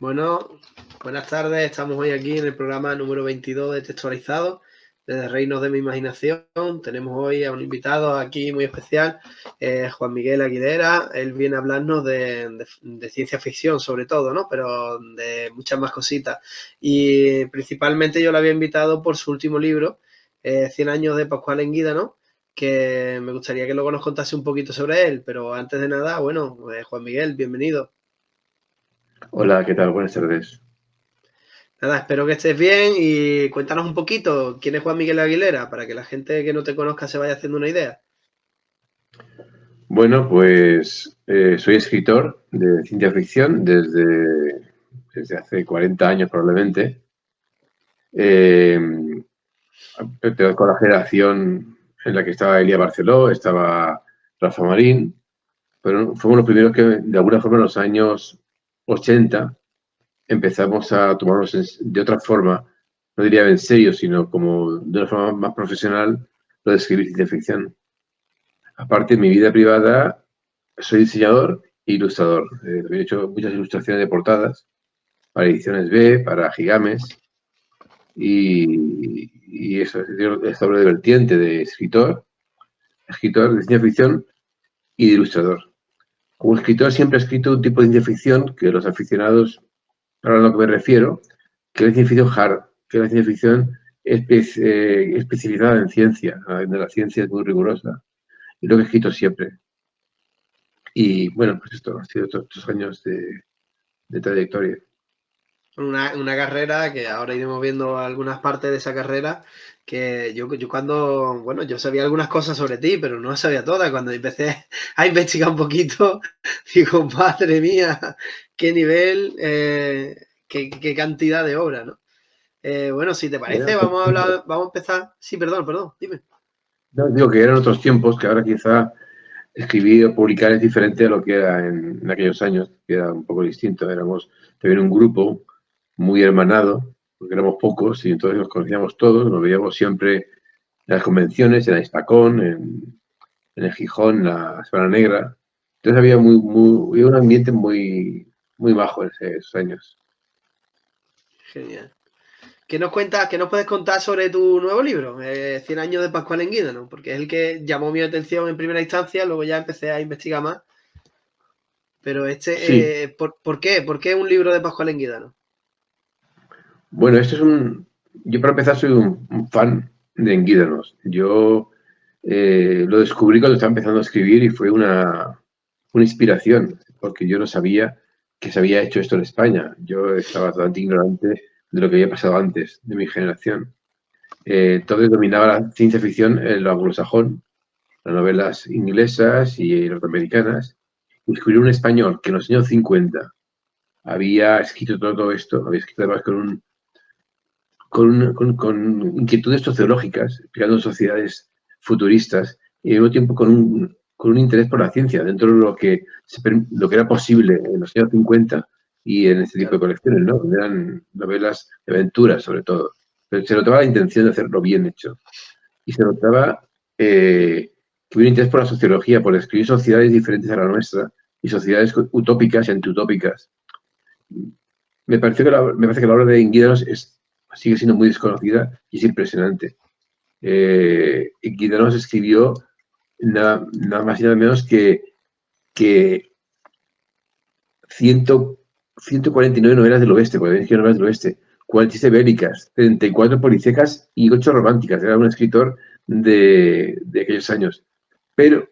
Bueno, buenas tardes. Estamos hoy aquí en el programa número 22 de Textualizado, desde Reinos de mi Imaginación. Tenemos hoy a un invitado aquí muy especial, Juan Miguel Aguilera. Él viene a hablarnos de ciencia ficción, sobre todo, ¿no? Pero de muchas más cositas. Y principalmente yo lo había invitado por su último libro, 100 años de Pascual Enguídano, ¿no? Que me gustaría que luego nos contase un poquito sobre él. Pero antes de nada, bueno, Juan Miguel, bienvenido. Hola, ¿qué tal? Buenas tardes. Nada, espero que estés bien y cuéntanos un poquito quién es Juan Miguel Aguilera, para que la gente que no te conozca se vaya haciendo una idea. Bueno, pues soy escritor de ciencia ficción desde hace 40 años probablemente. Eh, Pertenezco a la generación en la que estaba Elia Barceló, estaba Rafa Marín, pero fuimos los primeros que de alguna forma en los años 80 empezamos a tomarnos de otra forma, no diría en serio, sino como de una forma más profesional, lo de escribir ciencia ficción. Aparte, en mi vida privada, soy diseñador e ilustrador. He hecho muchas ilustraciones de portadas para Ediciones B, para Gigames y eso, es doble vertiente de escritor de ciencia ficción y de ilustrador. Como escritor siempre he escrito un tipo de ciencia ficción que los aficionados, ahora a lo que me refiero, que es la ciencia ficción hard, que es la ciencia ficción especializada en ciencia, donde la ciencia es muy rigurosa. Y lo que he escrito siempre. Y bueno, pues esto ha sido todos estos años de trayectoria. Una carrera que ahora iremos viendo algunas partes de esa carrera, que yo cuando, bueno, yo sabía algunas cosas sobre ti, pero no sabía todas. Cuando empecé a investigar un poquito, digo, madre mía, qué nivel, qué cantidad de obra, ¿no? Bueno, si te parece, vamos a hablar, vamos a empezar. Sí, perdón, dime. No, digo que eran otros tiempos, que ahora quizá escribir o publicar es diferente a lo que era en aquellos años, que era un poco distinto. Éramos también un grupo muy hermanado, porque éramos pocos y entonces nos conocíamos todos, nos veíamos siempre en las convenciones, en la Hispacón, en el Gijón, en la Semana Negra. Entonces había un ambiente muy bajo en esos años. Genial. ¿Qué nos puedes contar sobre tu nuevo libro, 100 años de Pascual Enguídano? Porque es el que llamó mi atención en primera instancia, luego ya empecé a investigar más. Pero Sí, ¿por qué? ¿Por qué un libro de Pascual Enguídano? bueno, yo para empezar soy un fan de Enguídanos. Yo lo descubrí cuando estaba empezando a escribir y fue una inspiración, porque yo no sabía que se había hecho esto en España. Yo estaba totalmente ignorante de lo que había pasado antes, de mi generación. Entonces dominaba la ciencia ficción en lo anglosajón, las novelas inglesas y norteamericanas. Y descubrí un español que en los años 50 había escrito todo esto, había escrito además con inquietudes sociológicas, creando sociedades futuristas y al mismo tiempo con un interés por la ciencia, dentro de lo que era posible en los años 50 y en este tipo de Claro. colecciones, ¿no? Donde eran novelas de aventuras, sobre todo. Pero se notaba la intención de hacerlo bien hecho. Y se notaba que hubo un interés por la sociología, por describir sociedades diferentes a la nuestra y sociedades utópicas y antiutópicas. Me parece que la obra de Guídanos sigue siendo muy desconocida y es impresionante. Guídanos escribió nada más y nada menos que 100, 149 novelas del oeste, porque había escrito novelas del oeste, 47 bélicas, 34 policíacas y 8 románticas. Era un escritor de aquellos años. Pero,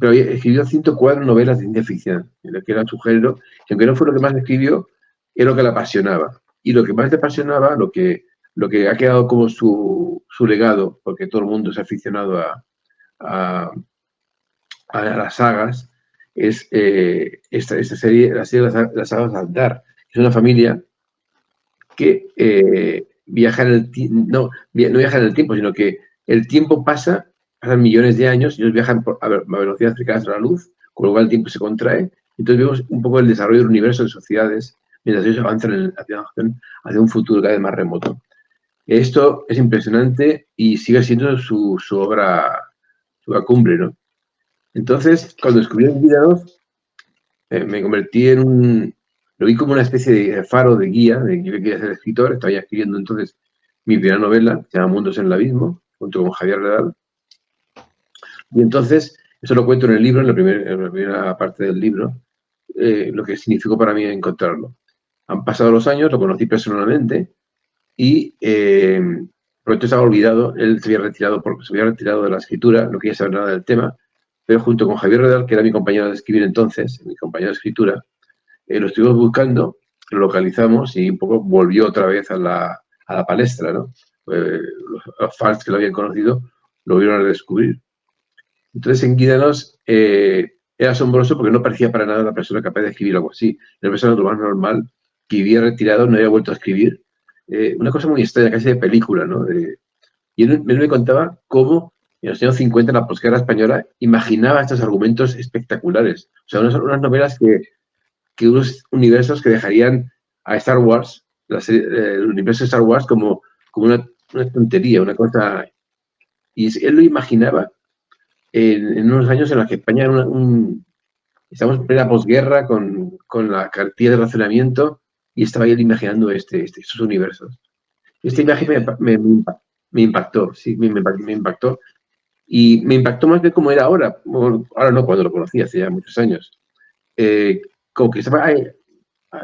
pero escribió 104 novelas de ciencia ficción, en lo que era su género, que aunque no fue lo que más escribió, era lo que le apasionaba. Y lo que más le apasionaba, lo que ha quedado como su legado, porque todo el mundo es aficionado a, a las sagas, es esta serie, la serie de las sagas de Andar. Es una familia que viaja en el no viaja en el tiempo, sino que el tiempo pasan millones de años y ellos viajan a velocidades cercanas a la luz, con lo cual el tiempo se contrae. Entonces vemos un poco el desarrollo del universo de sociedades mientras ellos avanzan hacia un futuro cada vez más remoto. Esto es impresionante y sigue siendo su obra, su cumbre, ¿no? Entonces, cuando descubrí el Vida 2, me convertí Lo vi como una especie de faro, de guía, de que yo quería ser escritor. Estaba ya escribiendo entonces mi primera novela, que se llama Mundos en el Abismo, junto con Javier Redal. Y entonces, eso lo cuento en el libro, en la primera parte del libro, lo que significó para mí encontrarlo. Han pasado los años, lo conocí personalmente y pronto estaba olvidado. Él se había retirado de la escritura, no quería saber nada del tema, pero junto con Javier Redal, que era mi compañero de escribir entonces, mi compañero de escritura, lo estuvimos buscando, lo localizamos y un poco volvió otra vez a la palestra, ¿no? Los fans que lo habían conocido lo vieron a descubrir. Entonces, en Guídanos era asombroso porque no parecía para nada una persona capaz de escribir algo así. Era una persona lo más normal, que vivía retirado, no había vuelto a escribir. Una cosa muy extraña, casi de película, ¿no? Y él me contaba cómo en los años 50, en la posguerra española, imaginaba estos argumentos espectaculares. O sea, unas novelas que unos universos que dejarían a Star Wars, el universo de Star Wars, como una tontería, una cosa. Y él lo imaginaba en unos años en los que España era estamos en plena posguerra con la cartilla de racionamiento y estaba él imaginando estos universos. Esta imagen me impactó, sí, me impactó. Y me impactó más de cómo era ahora. Bueno, ahora no, cuando lo conocí, hace ya muchos años. Como que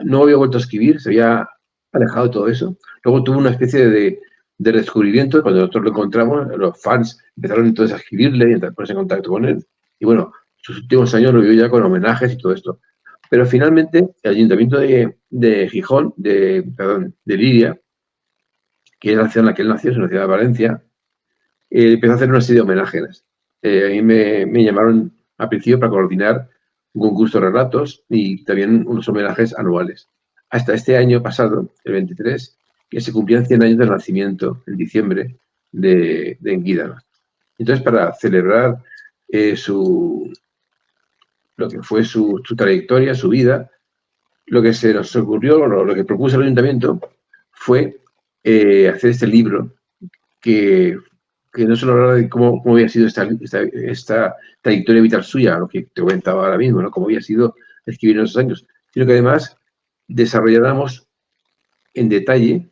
no había vuelto a escribir, se había alejado de todo eso. Luego tuvo una especie de descubrimiento. Cuando nosotros lo encontramos, los fans empezaron entonces a escribirle y a ponerse en contacto con él. Y bueno, sus últimos años lo vivió ya con homenajes y todo esto. Pero finalmente, el ayuntamiento de Gijón, perdón, de Liria, que es la ciudad en la que él nació, es una ciudad de Valencia, empezó a hacer una serie de homenajes. A mí me llamaron al principio para coordinar un concurso de relatos y también unos homenajes anuales. Hasta este año pasado, el 23, que se cumplían 100 años del nacimiento, en diciembre, de Guídanos. Entonces, para celebrar lo que fue su trayectoria, su vida, lo que se nos ocurrió, lo que propuso el ayuntamiento, fue hacer este libro que no solo hablara de cómo había sido esta trayectoria vital suya, lo que te comentaba ahora mismo, ¿no? Cómo había sido escribir en esos años, sino que además desarrolláramos en detalle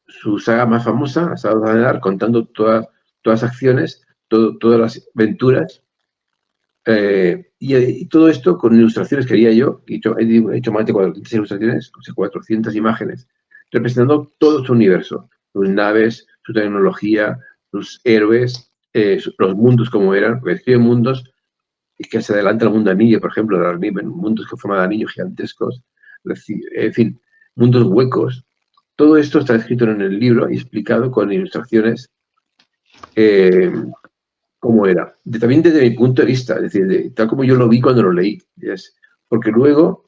su saga más famosa, la saga de Danar, contando todas las acciones, todas las aventuras, y todo esto con ilustraciones que haría yo. He hecho más de 400 ilustraciones, o sea, 400 imágenes, representando todo su universo, sus naves, su tecnología, sus héroes, los mundos como eran, porque escribe mundos que se adelanta al mundo anillo, por ejemplo, de Arniven, mundos que forman anillos gigantescos, en fin, mundos huecos. Todo esto está escrito en el libro y explicado con ilustraciones cómo era. También desde mi punto de vista, es decir, tal como yo lo vi cuando lo leí. Porque luego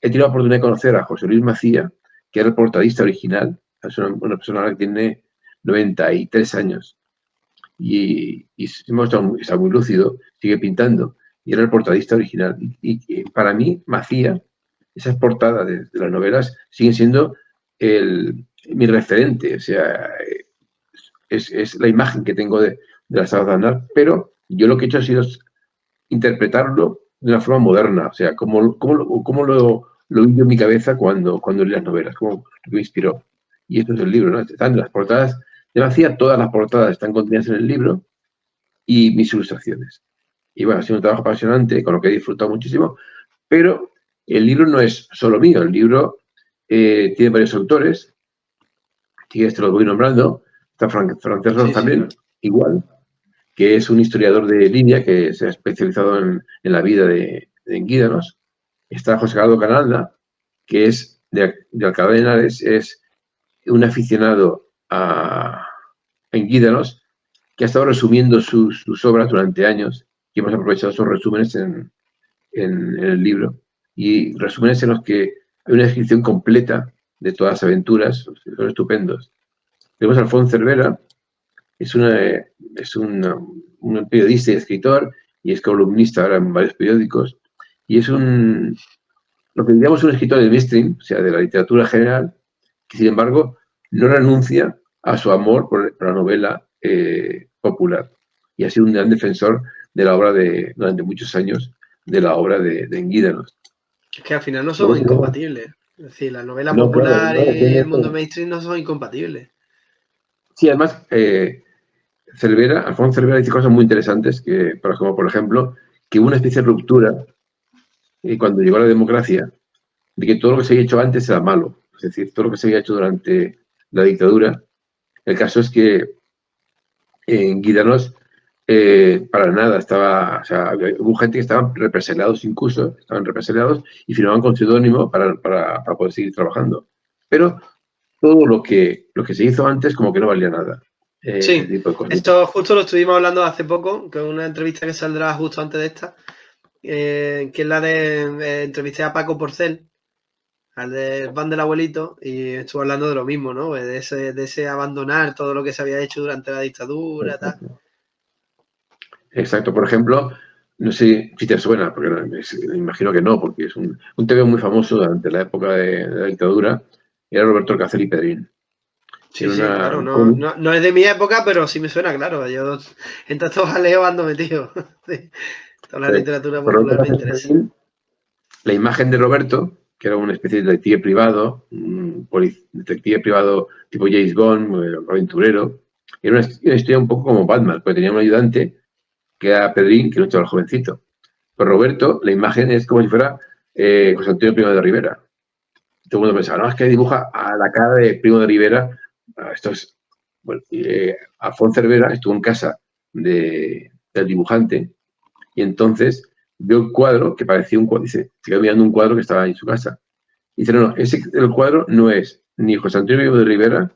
he tenido la oportunidad de conocer a José Luis Macía, que era el portadista original. Es una persona que tiene 93 años. Y está muy lúcido, sigue pintando. Y era el portadista original. Y para mí, Macía, esas portadas de las novelas siguen siendo mi referente. O sea, es la imagen que tengo de la saga de Aznar, pero yo lo que he hecho ha sido interpretarlo de una forma moderna. O sea, cómo lo vi yo en mi cabeza cuando leí las novelas, cómo me inspiró. Y esto es el libro, ¿no? Están las portadas de Macía, todas las portadas están contenidas en el libro y mis ilustraciones. Y bueno, ha sido un trabajo apasionante, con lo que he disfrutado muchísimo, pero el libro no es solo mío, el libro tiene varios autores, que te los voy nombrando. Está Francesc también, igual, que es un historiador de Lidia que se ha especializado en la vida de Guídanos. Está José Carlos Canalda, que es de Alcalá de Henares, es un aficionado en Guídanos, que ha estado resumiendo sus obras durante años y hemos aprovechado esos resúmenes en el libro. Y resúmenes en los que hay una descripción completa de todas las aventuras, son estupendos. Tenemos a Alfonso Cervera, es un periodista y escritor y es columnista ahora en varios periódicos y es lo que diríamos un escritor del mainstream, o sea, de la literatura general, que sin embargo no renuncia a su amor por la novela popular y ha sido un gran defensor de la obra durante muchos años, de la obra de Guídanos. Es que al final no Luego somos tenemos, incompatibles. Es decir, la novela no, claro, popular no, y depende el de mundo todo. mainstream no son incompatibles. Sí, además, Alfonso Cervera dice cosas muy interesantes, como por ejemplo, que hubo una especie de ruptura cuando llegó la democracia, de que todo lo que se había hecho antes era malo. Es decir, todo lo que se había hecho durante la dictadura. El caso es que en Guidanos, para nada, o sea, hubo gente que estaban represaliados incluso, estaban represaliados y firmaban con seudónimo para poder seguir trabajando. Pero todo lo que se hizo antes como que no valía nada. Ese Sí, tipo de cosas. esto justo lo estuvimos hablando hace poco, que es una entrevista que saldrá justo antes de esta, que es la de entrevisté a Paco Porcel, al del Van del Abuelito, y estuvo hablando de lo mismo, ¿no? De ese abandonar todo lo que se había hecho durante la dictadura, tal. Exacto, por ejemplo, no sé si te suena, porque me imagino que no, porque es un TV muy famoso durante la época de la dictadura, era Roberto Alcácer y Pedrín. Sí, Era sí, claro, un no, cómic. no, no es de mi época, pero sí me suena, claro. Yo en todos estos jaleos ando metido. Sí, toda la literatura Por Roberto popular me Alcácer y interesa. Pedrín, la imagen de Roberto, que era una especie de detective privado, un detective privado tipo James Bond, aventurero, era una historia un poco como Batman, porque tenía un ayudante que era Pedrín, que era un chaval jovencito. Pero Roberto, la imagen es como si fuera José Antonio Primo de Rivera. Todo el mundo pensaba, no, es que dibuja a la cara de Primo de Rivera. Esto es, bueno, Alfonso Cervera estuvo en casa del dibujante y entonces vio el cuadro que parecía un cuadro, dice, se quedó mirando un cuadro que estaba en su casa. Y dice, no, el cuadro no es ni José Antonio Primo de Rivera,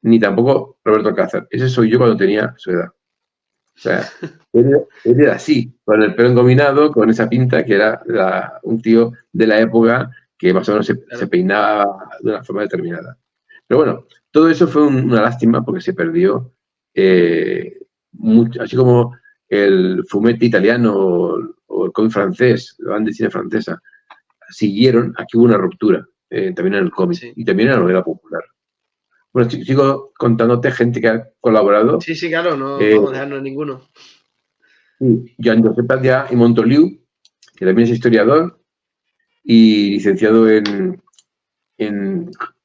ni tampoco Roberto Alcázar. Ese soy yo cuando tenía su edad. O sea, él era así, con el pelo engominado, con esa pinta que era un tío de la época que más o menos se Claro. peinaba de una forma determinada. Pero bueno, todo eso fue una lástima porque se perdió, mucho, así como el fumetti italiano o el cómic francés, la banda de cine francesa, siguieron, aquí hubo una ruptura, también en el cómic Sí. y también en la novela popular. Bueno, sigo contándote gente que ha colaborado. Sí, sí, claro, no Eh, vamos a dejarnos ninguno. Jean-Josep Adrià y Montoliu, que también es historiador y licenciado en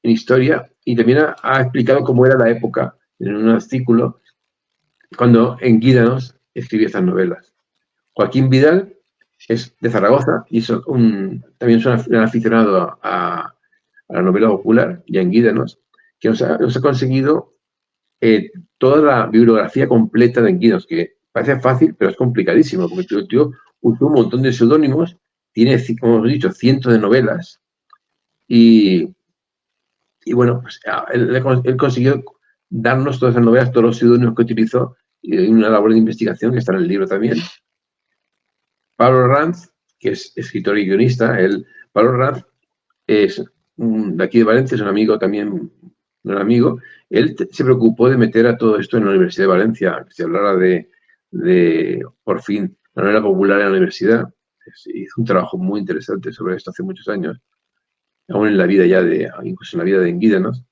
historia, y también ha explicado cómo era la época en un artículo cuando en Guídanos escribía estas novelas. Joaquín Vidal es de Zaragoza y también es un aficionado a la novela popular y en Guídanos, que nos ha conseguido toda la bibliografía completa de Enguidos, que parece fácil, pero es complicadísimo, porque el tío usó un montón de seudónimos, tiene, como hemos dicho, cientos de novelas, y, y bueno, pues, él consiguió darnos todas esas novelas, todos los seudónimos que utilizó, y una labor de investigación que está en el libro también. Pablo Ranz, que es escritor y guionista, Pablo Ranz es de aquí de Valencia, es un amigo también, un amigo. Él se preocupó de meter a todo esto en la Universidad de Valencia, que se hablara por fin, la novela popular en la universidad. Hizo un trabajo muy interesante sobre esto hace muchos años, aún en la vida incluso en la vida de Enguídanos.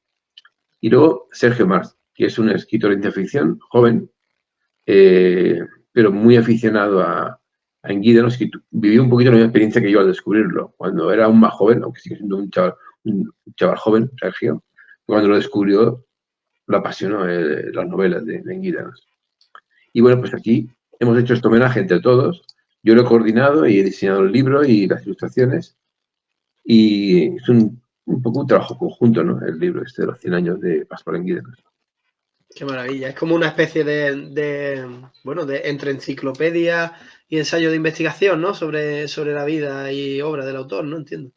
Y luego Sergio Marx, que es un escritor de ciencia ficción, joven, eh, pero muy aficionado a Enguídanos, que vivió un poquito la misma experiencia que yo al descubrirlo. Cuando era aún más joven, aunque sigue siendo un chaval joven, Sergio, cuando lo descubrió, lo apasionó las novelas de Enguídanos. Y bueno, pues aquí hemos hecho este homenaje entre todos. Yo lo he coordinado y he diseñado el libro y las ilustraciones. Y es un poco un trabajo conjunto, ¿no? El libro este de los 100 años de Pascual Enguídanos. Qué maravilla. Es como una especie bueno, de entre enciclopedia y ensayo de investigación, ¿no? Sobre la vida y obra del autor, ¿no? Entiendo.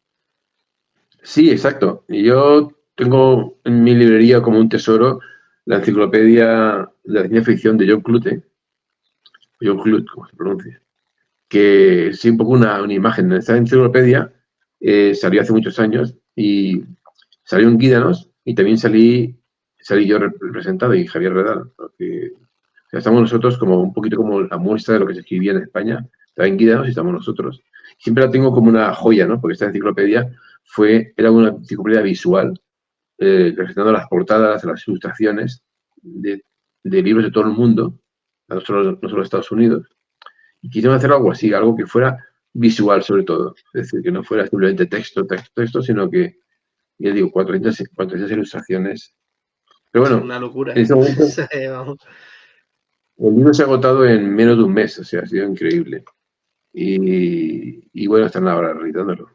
Sí, exacto. Y yo tengo en mi librería como un tesoro la enciclopedia de la ciencia ficción de John Clute, como se pronuncia, que es un poco una imagen. Esta enciclopedia salió hace muchos años y salió en Guídanos y también salí yo representado y Javier Redal, porque o sea, estamos nosotros como un poquito como la muestra de lo que se escribía en España, está en Guídanos y estamos nosotros. Siempre la tengo como una joya, ¿no? Porque esta enciclopedia era una enciclopedia visual, presentando las portadas, las ilustraciones de libros de todo el mundo, no solo de Estados Unidos, y quisimos hacer algo así, algo que fuera visual sobre todo. Es decir, que no fuera simplemente texto, sino que, ya digo, 400 ilustraciones. Pero Sí, bueno, una locura. en ese momento Vamos. el libro se ha agotado en menos de un mes, o sea, ha sido increíble. Y bueno, están ahora reeditándolo.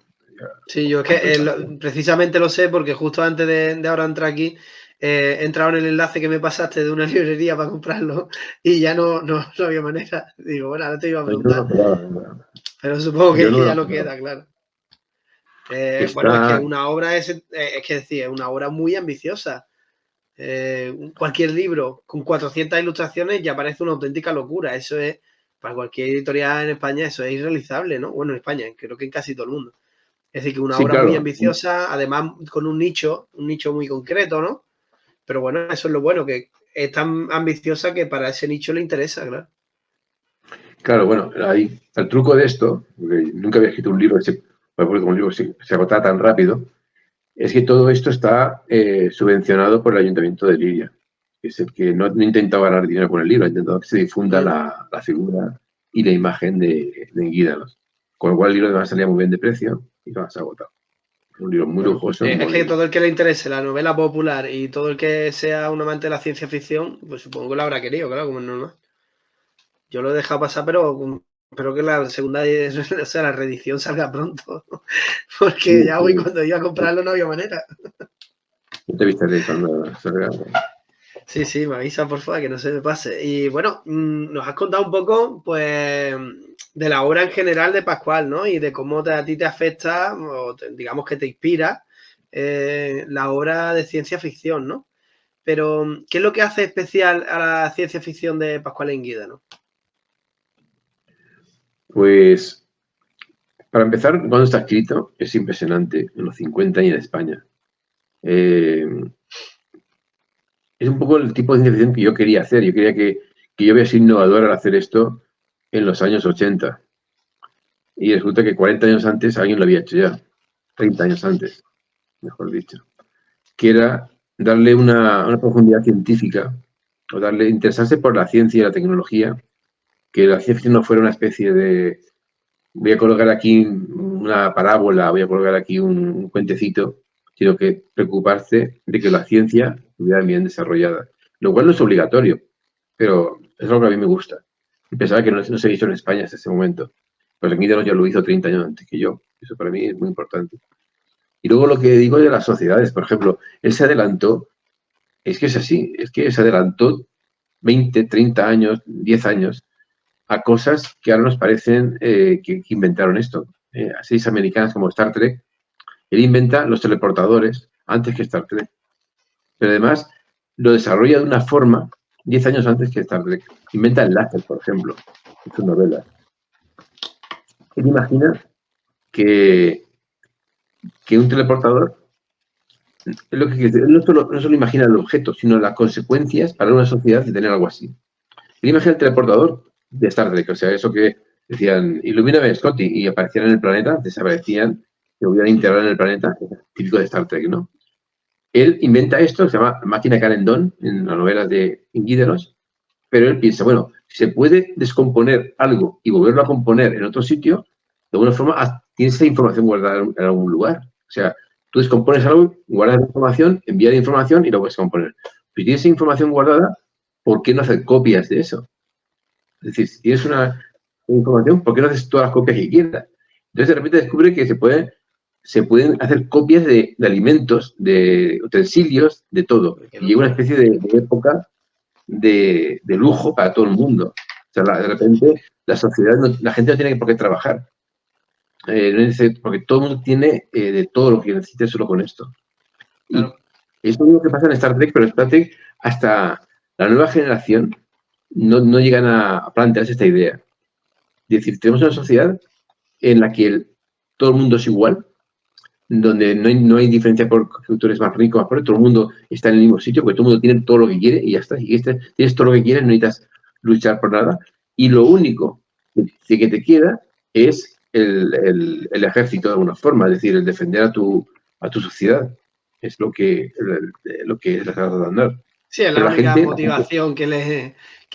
Sí, yo es que precisamente lo sé porque justo antes de ahora entrar aquí, he entrado en el enlace que me pasaste de una librería para comprarlo y ya no había manera. Digo, bueno, ahora te iba a Yo no lo preguntar, esperaba. pero supongo Yo no que lo ya no esperaba. queda, claro. Bueno, es que Está, una obra es que decir, es una obra muy ambiciosa. Cualquier libro con 400 ilustraciones ya parece una auténtica locura. Eso es, para cualquier editorial en España, eso es irrealizable, ¿no? Bueno, en España, creo que en casi todo el mundo. Es decir, que una sí, obra muy claro. ambiciosa, además con un nicho muy concreto, ¿no? Pero bueno, eso es lo bueno, que es tan ambiciosa que para ese nicho le interesa, claro. Claro, bueno, ahí, el truco de esto, porque nunca había escrito un libro, porque como un libro se agotaba tan rápido, es que todo esto está subvencionado por el Ayuntamiento de Liria, que es el que no ha intentado ganar dinero con el libro, ha intentado que se difunda la figura y la imagen de Guídalos. Con lo cual el libro además salía muy bien de precio y se ha agotado. Un libro muy Bueno, lujoso, es muy que libro. todo el que le interese la novela popular y todo el que sea un amante de la ciencia ficción, pues supongo que lo habrá querido, claro, como es normal. Yo lo he dejado pasar, pero espero que la segunda, o sea, la reedición salga pronto, porque Sí, ya hoy sí. cuando iba a comprarlo no había manera. No te avisaré cuando salga. Sí, sí, me avisa por favor que no se me pase. Y bueno, nos has contado un poco, pues, de la obra en general de Pascual, ¿no? Y de cómo a ti te afecta, o digamos que te inspira, la obra de ciencia ficción, ¿no? Pero, ¿qué es lo que hace especial a la ciencia ficción de Pascual Enguida, ¿no? Pues, para empezar, cuando está escrito, es impresionante, en los 50 años de España. Eh, es un poco el tipo de ciencia ficción que yo quería hacer. Yo quería que yo hubiera sido innovador al hacer esto en los años 80. Y resulta que 40 años antes alguien lo había hecho ya. 30 años antes, mejor dicho. Que era darle una profundidad científica, o darle, interesarse por la ciencia y la tecnología, que la ciencia ficción no fuera una especie de, voy a colocar aquí una parábola, voy a colocar aquí un cuentecito, sino que preocuparse de que la ciencia estuviera bien desarrollada. Lo cual no es obligatorio, pero es algo que a mí me gusta. Y pensaba que no se hizo en España hasta ese momento. Pues aquí ya lo hizo 30 años antes que yo. Eso para mí es muy importante. Y luego lo que digo de las sociedades, por ejemplo, él se adelantó, es que es así, es que se adelantó 20, 30 años, 10 años a cosas que ahora nos parecen que inventaron esto. A series americanas como Star Trek, él inventa los teleportadores antes que Star Trek. Pero además lo desarrolla de una forma 10 años antes que Star Trek. Inventa el láser, por ejemplo, en sus novelas. Él imagina que, que un teleportador, es lo que él no solo imagina el objeto, sino las consecuencias para una sociedad de tener algo así. Él imagina el teleportador de Star Trek, o sea, eso que decían, ilumíname Scotty, y aparecían en el planeta, desaparecían, se volvían a integrar en el planeta, típico de Star Trek, ¿no? Él inventa esto, se llama Máquina Calendón, en las novelas de Inguíderos, pero él piensa, bueno, si se puede descomponer algo y volverlo a componer en otro sitio, de alguna forma tienes esa información guardada en algún lugar. O sea, tú descompones algo, guardas la información, envías la información y lo puedes componer. Si tienes esa información guardada, ¿por qué no hacer copias de eso? Es decir, si tienes una información, ¿por qué no haces todas las copias que quieras? Entonces, de repente descubre que se pueden hacer copias de alimentos, de utensilios, de todo. Qué Y llega una locura. especie de época de lujo para todo el mundo. O sea, de repente la sociedad, la gente no tiene por qué trabajar. Porque todo el mundo tiene de todo lo que necesite solo con esto. Y Claro. es lo mismo que pasa en Star Trek, pero Star Trek hasta la nueva generación no llegan a plantearse esta idea. Es decir, tenemos una sociedad en la que todo el mundo es igual, donde no hay diferencia por que tú eres más rico, más pobre, todo el mundo está en el mismo sitio, porque todo el mundo tiene todo lo que quiere y ya está. Si tienes todo lo que quieres, no necesitas luchar por nada. Y lo único que te queda es el ejército de alguna forma, es decir, el defender a tu sociedad. Es lo que es la Guerra de Andar. Sí, es Pero la la única gente, la gente motivación que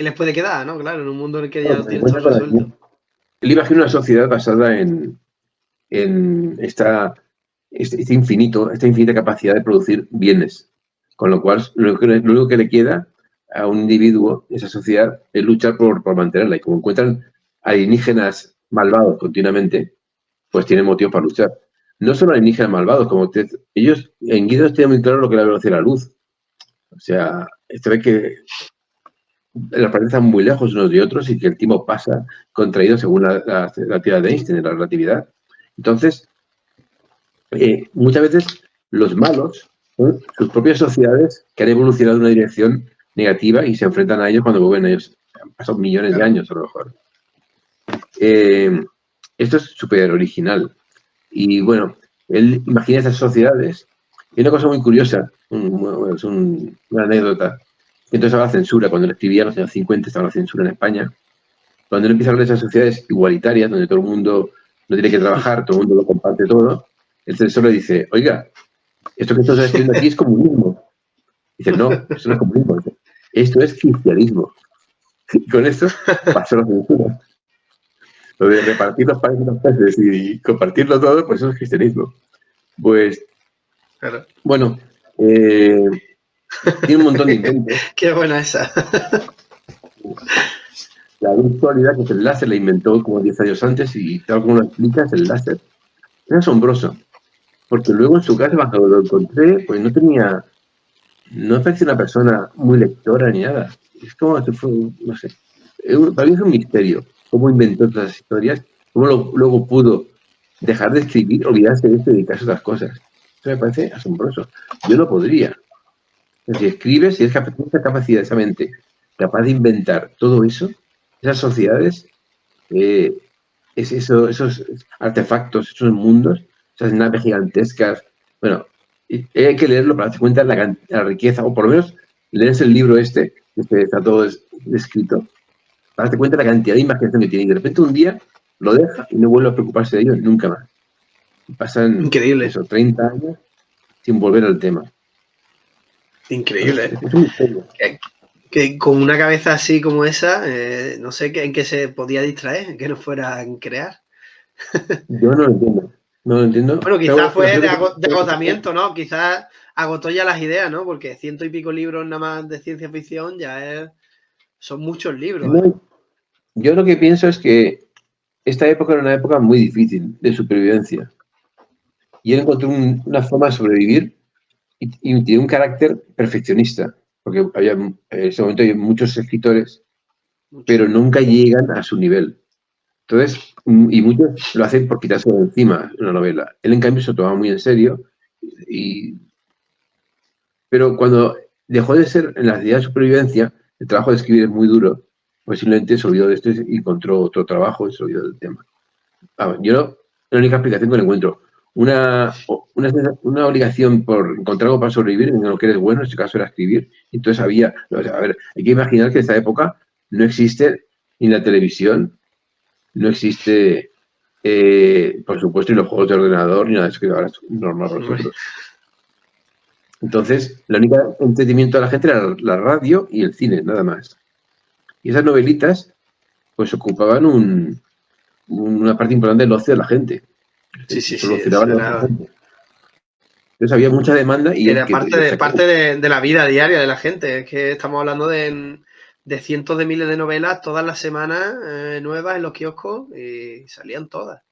les puede quedar, ¿no? Claro, en un mundo en el que ya claro, lo se tienen todo encuentra con la resuelto. él imagina una sociedad basada en este infinito, esta infinita capacidad de producir bienes. Con lo cual, lo único que le queda a un individuo, esa sociedad, es luchar por mantenerla. Y como encuentran alienígenas malvados continuamente, pues tienen motivos para luchar. No solo alienígenas malvados, como ellos en Guidos tienen muy claro lo que es la velocidad de la luz. O sea, esto ve que los planetas están muy lejos unos de otros y que el tiempo pasa contraído según la teoría de Einstein, de la relatividad. Entonces, muchas veces los malos son sus propias sociedades que han evolucionado en una dirección negativa y se enfrentan a ellos cuando vuelven a ellos. Han pasado millones de años, a lo mejor. Esto es súper original. Y bueno, él imagina esas sociedades. Y una cosa muy curiosa, es una anécdota. Entonces estaba la censura, cuando él escribía en los años 50 estaba la censura en España. Cuando él empieza a hablar de esas sociedades igualitarias, donde todo el mundo no tiene que trabajar, todo el mundo lo comparte todo, el censor le dice, oiga, esto que estás haciendo aquí es comunismo. Dice, no, esto no es comunismo. Dice, esto es cristianismo. Y con esto pasó la censura. Lo de repartir los panes y los peces y compartirlo todo, pues eso es cristianismo. Pues, Claro. bueno, tiene un montón de inventos. Qué buena esa. La luz sólida, que es el láser, la inventó como 10 años antes y tal como lo explicas, el láser es asombroso. Porque luego en su casa, cuando lo encontré, pues no parecía una persona muy lectora ni nada. Es como, no sé, para mí es un misterio cómo inventó todas las historias, cómo luego pudo dejar de escribir, olvidarse de esto y dedicarse a otras cosas. Eso me parece asombroso. Yo no podría. Si escribes, si es capaz, esa capacidad, esa mente, capaz de inventar todo eso, esas sociedades, esos artefactos, esos mundos, esas naves gigantescas. Bueno, hay que leerlo para darse cuenta de la riqueza, o por lo menos lees el libro que está todo escrito, para darte cuenta de la cantidad de imaginación que tiene. Y de repente un día lo deja y no vuelve a preocuparse de ello nunca más. Y pasan, Increíble. 30 años sin volver al tema. Increíble. Es un misterio. Que con una cabeza así como esa, no sé en qué se podía distraer, en que no fuera en crear. Yo no lo entiendo. No lo entiendo. Bueno, quizás fue de de agotamiento, ¿no? Quizás agotó ya las ideas, ¿no? Porque 100 y pico libros nada más de ciencia ficción son muchos libros, ¿eh? Yo lo que pienso es que esta época era una época muy difícil de supervivencia. Y él encontró una forma de sobrevivir y tiene un carácter perfeccionista. Porque en ese momento hay muchos escritores, pero nunca llegan a su nivel. Entonces, y muchos lo hacen por quitarse de encima una novela. Él, en cambio, se lo tomaba muy en serio. Pero cuando dejó de ser en la actividad de supervivencia, el trabajo de escribir es muy duro, pues simplemente se olvidó de esto y encontró otro trabajo y se olvidó del tema. Yo la única explicación que le encuentro, una obligación por encontrar algo para sobrevivir en lo que eres bueno, en este caso era escribir, y entonces a ver, hay que imaginar que en esta época no existe ni la televisión, no existe, por supuesto, ni los juegos de ordenador, ni nada de eso que ahora es normal para nosotros. Entonces, el único entretenimiento de la gente era la radio y el cine, nada más. Y esas novelitas, pues ocupaban una parte importante del ocio de la gente. Sí, Solucionaban eso la era. gente. Entonces había mucha demanda y Era parte de la vida diaria de la gente. Es que estamos hablando de cientos de miles de novelas todas las semanas nuevas en los kioscos y salían todas.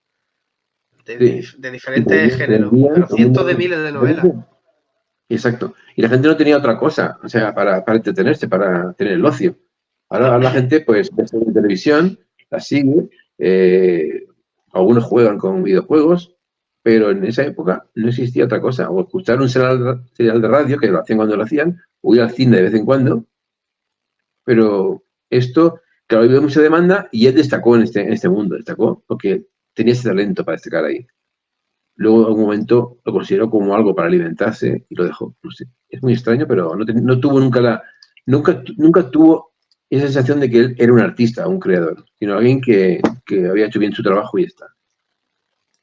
De diferentes géneros, pero cientos de miles de novelas. Exacto. Y la gente no tenía otra cosa, o sea, para entretenerse, para tener el ocio. Ahora la gente, pues, ve series de televisión, la sigue, algunos juegan con videojuegos, pero en esa época no existía otra cosa. O escuchar un serial de radio, que lo hacían cuando lo hacían, o ir al cine de vez en cuando, pero esto, claro, había mucha demanda y él destacó en este mundo, destacó porque tenía ese talento para destacar ahí. Luego, en algún momento, lo consideró como algo para alimentarse y lo dejó. No sé. Es muy extraño, pero no tuvo nunca tuvo esa sensación de que él era un artista, un creador, sino alguien que había hecho bien su trabajo y ya está.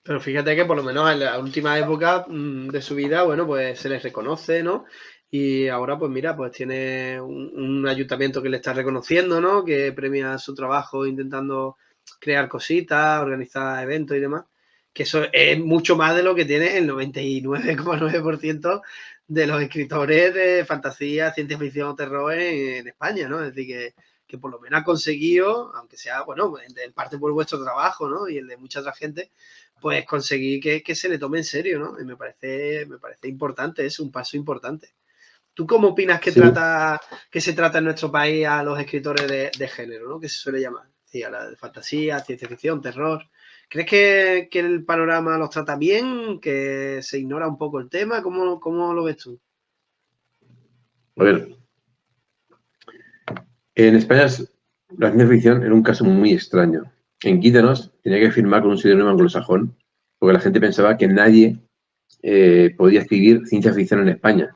Pero fíjate que por lo menos en la última época de su vida, bueno, pues se les reconoce, ¿no? Y ahora, pues mira, pues tiene un ayuntamiento que le está reconociendo, ¿no? Que premia su trabajo intentando crear cositas, organizar eventos y demás, que eso es mucho más de lo que tiene el 99,9% de los escritores de fantasía, ciencia ficción o terror en España, ¿no? Es decir, que por lo menos ha conseguido, aunque sea, bueno, en parte por vuestro trabajo, ¿no? Y el de mucha otra gente, pues conseguir que se le tome en serio, ¿no? Y me parece importante, es un paso importante. ¿Tú cómo opinas que, Sí, que se trata en nuestro país a los escritores de género, ¿no? Que se suele llamar? Sí, a la de fantasía, ciencia ficción, terror. ¿Crees que el panorama los trata bien? ¿Que se ignora un poco el tema? ¿Cómo lo ves tú? a ver, en España la ciencia ficción era un caso muy extraño. En Gitanos tenía que firmar con un seudónimo anglosajón porque la gente pensaba que nadie podía escribir ciencia ficción en España.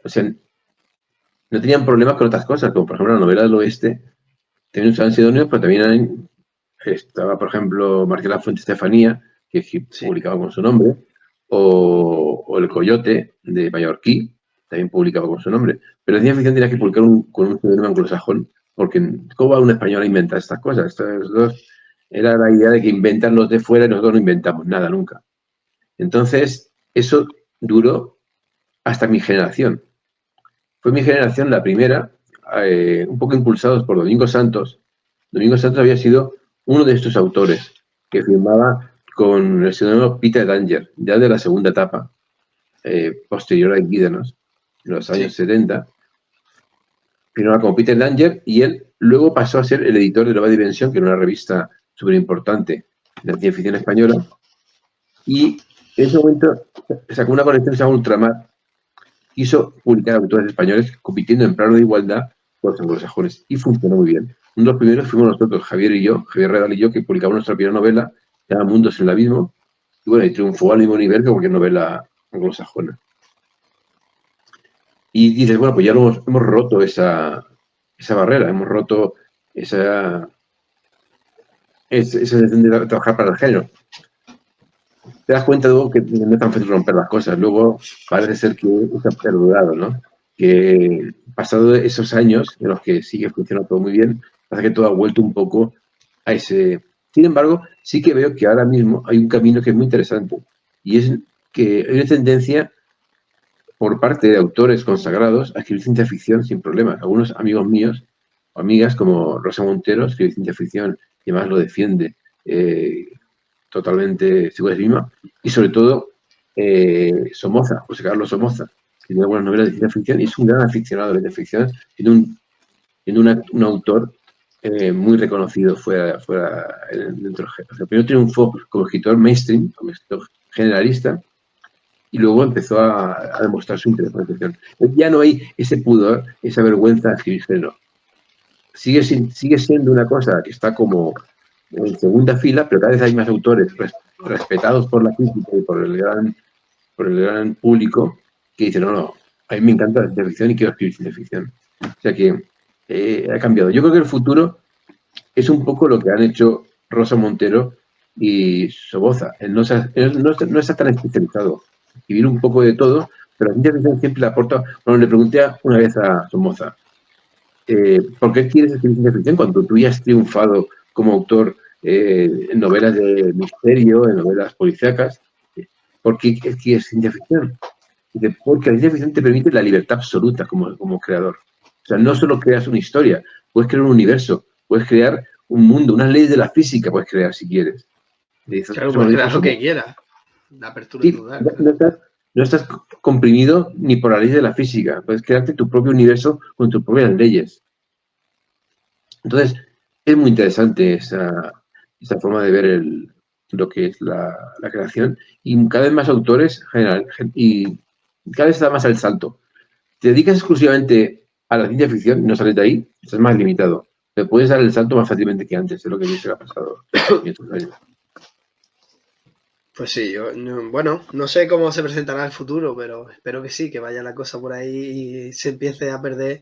O sea, no tenían problemas con otras cosas, como por ejemplo la novela del oeste. También usaban seudónimos, pero también estaba, por ejemplo, Marcela Fuente Estefanía, que Sí. publicaba con su nombre, o El Coyote, de Mallorquí, también publicaba con su nombre. Pero la ciencia ficción tenía que publicar con un seudónimo anglosajón, porque ¿cómo va un español a inventar estas cosas? Estos dos, era la idea de que inventan los de fuera y nosotros no inventamos nada nunca. Entonces, eso duró hasta mi generación. Fue mi generación la primera, un poco impulsados por Domingo Santos. Domingo Santos había sido uno de estos autores que firmaba con el seudónimo Peter Danger, ya de la segunda etapa, posterior a Guídanos, en los años 70. Firmaba como Peter Danger y él luego pasó a ser el editor de Nueva Dimensión, que era una revista súper importante de la ciencia ficción española. Y en ese momento sacó una colección que se llama Ultramar. Quiso publicar autores españoles compitiendo en plano de igualdad con los anglosajones y funcionó muy bien. Uno de los primeros fuimos nosotros, Javier Redal y yo, que publicamos nuestra primera novela, se llama Mundos en el Abismo, y bueno, y triunfó al mismo nivel que cualquier novela anglosajona. Y dices, bueno, pues ya hemos roto esa barrera, hemos roto esa de trabajar para el género. Te das cuenta luego que no es tan fácil romper las cosas. Luego parece ser que se ha perdurado, ¿no? Que pasado esos años en los que sigue funcionando todo muy bien, pasa que todo ha vuelto un poco a ese... Sin embargo, sí que veo que ahora mismo hay un camino que es muy interesante y es que hay una tendencia por parte de autores consagrados a escribir ciencia ficción sin problemas. Algunos amigos míos o amigas como Rosa Montero escribe ciencia ficción y además lo defiende totalmente segura de sí misma, y sobre todo Somoza, José Carlos Somoza, que tiene algunas novelas de ciencia ficción y es un gran aficionado de la ciencia ficción, siendo un autor muy reconocido fuera dentro del género. O sea, primero triunfó como escritor mainstream, como escritor generalista, y luego empezó a demostrar su interés por la ficción. Ya no hay ese pudor, esa vergüenza de escribir género. Sigue siendo una cosa que está como en segunda fila, pero cada vez hay más autores respetados por la crítica y por el gran público que dicen, no, a mí me encanta la ciencia ficción y quiero escribir ciencia ficción. O sea que ha cambiado. Yo creo que el futuro es un poco lo que han hecho Rosa Montero y Soboza. Él no está tan especializado. Escribir un poco de todo, pero la ciencia ficción siempre le aporta. Bueno, le pregunté una vez a Somoza, ¿por qué quieres escribir ciencia ficción cuando tú ya has triunfado como autor en novelas de misterio, en novelas policíacas? ¿Por qué quieres ciencia ficción? Dice, porque la ciencia ficción te permite la libertad absoluta como creador. O sea, no solo creas una historia, puedes crear un universo, puedes crear un mundo, unas leyes de la física puedes crear si quieres. Claro, puedes crear lo que quieras. La apertura sí, total. no estás comprimido ni por la ley de la física, puedes crearte tu propio universo con tus propias leyes. Entonces, es muy interesante esa forma de ver lo que es la creación y cada vez más autores y cada vez está más al salto. Te dedicas exclusivamente a la ciencia ficción y no sales de ahí, estás más limitado. Te puedes dar el salto más fácilmente que antes, es lo que a mí se me ha pasado en estos años. Pues sí, bueno, no sé cómo se presentará el futuro, pero espero que sí, que vaya la cosa por ahí y se empiece a perder.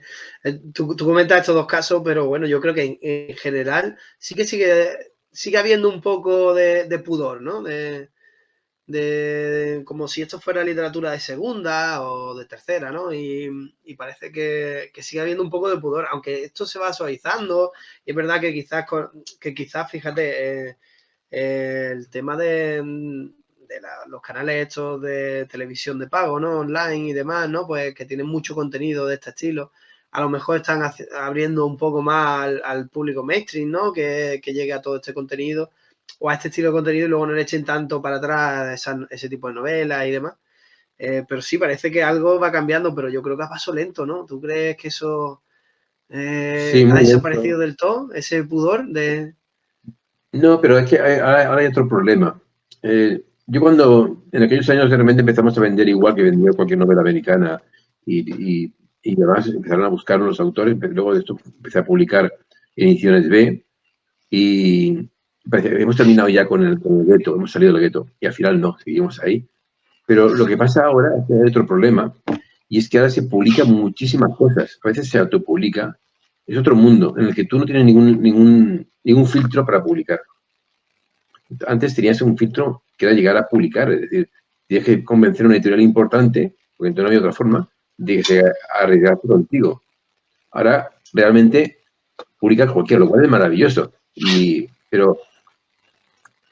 Tú comentas estos dos casos, pero bueno, yo creo que en general sí que sigue habiendo un poco de pudor, ¿no? como si esto fuera literatura de segunda o de tercera, ¿no? Y parece que sigue habiendo un poco de pudor, aunque esto se va suavizando, y es verdad que quizás, fíjate, el tema de los canales estos de televisión de pago, ¿no? Online y demás, ¿no? Pues que tienen mucho contenido de este estilo. A lo mejor están abriendo un poco más al público mainstream, ¿no? Que llegue a todo este contenido o a este estilo de contenido y luego no le echen tanto para atrás ese tipo de novelas y demás. Pero sí, parece que algo va cambiando, pero yo creo que a paso lento, ¿no? ¿Tú crees que eso Sí, ha muy desaparecido lento. del todo, ese pudor de... No, pero es que ahora hay otro problema. Yo cuando en aquellos años realmente empezamos a vender igual que vendía cualquier novela americana y además empezaron a buscar los autores, pero luego de esto empecé a publicar en ediciones B y hemos terminado ya con el gueto, hemos salido del gueto y al final no, seguimos ahí. Pero lo que pasa ahora es que hay otro problema y es que ahora se publican muchísimas cosas, a veces se autopublica, es otro mundo en el que tú no tienes ningún filtro para publicar. Antes tenías un filtro que era llegar a publicar, es decir, tienes que convencer a una editorial importante, porque entonces no había otra forma, de que se arriesgase contigo. Ahora, realmente, publicas cualquiera, lo cual es maravilloso. Pero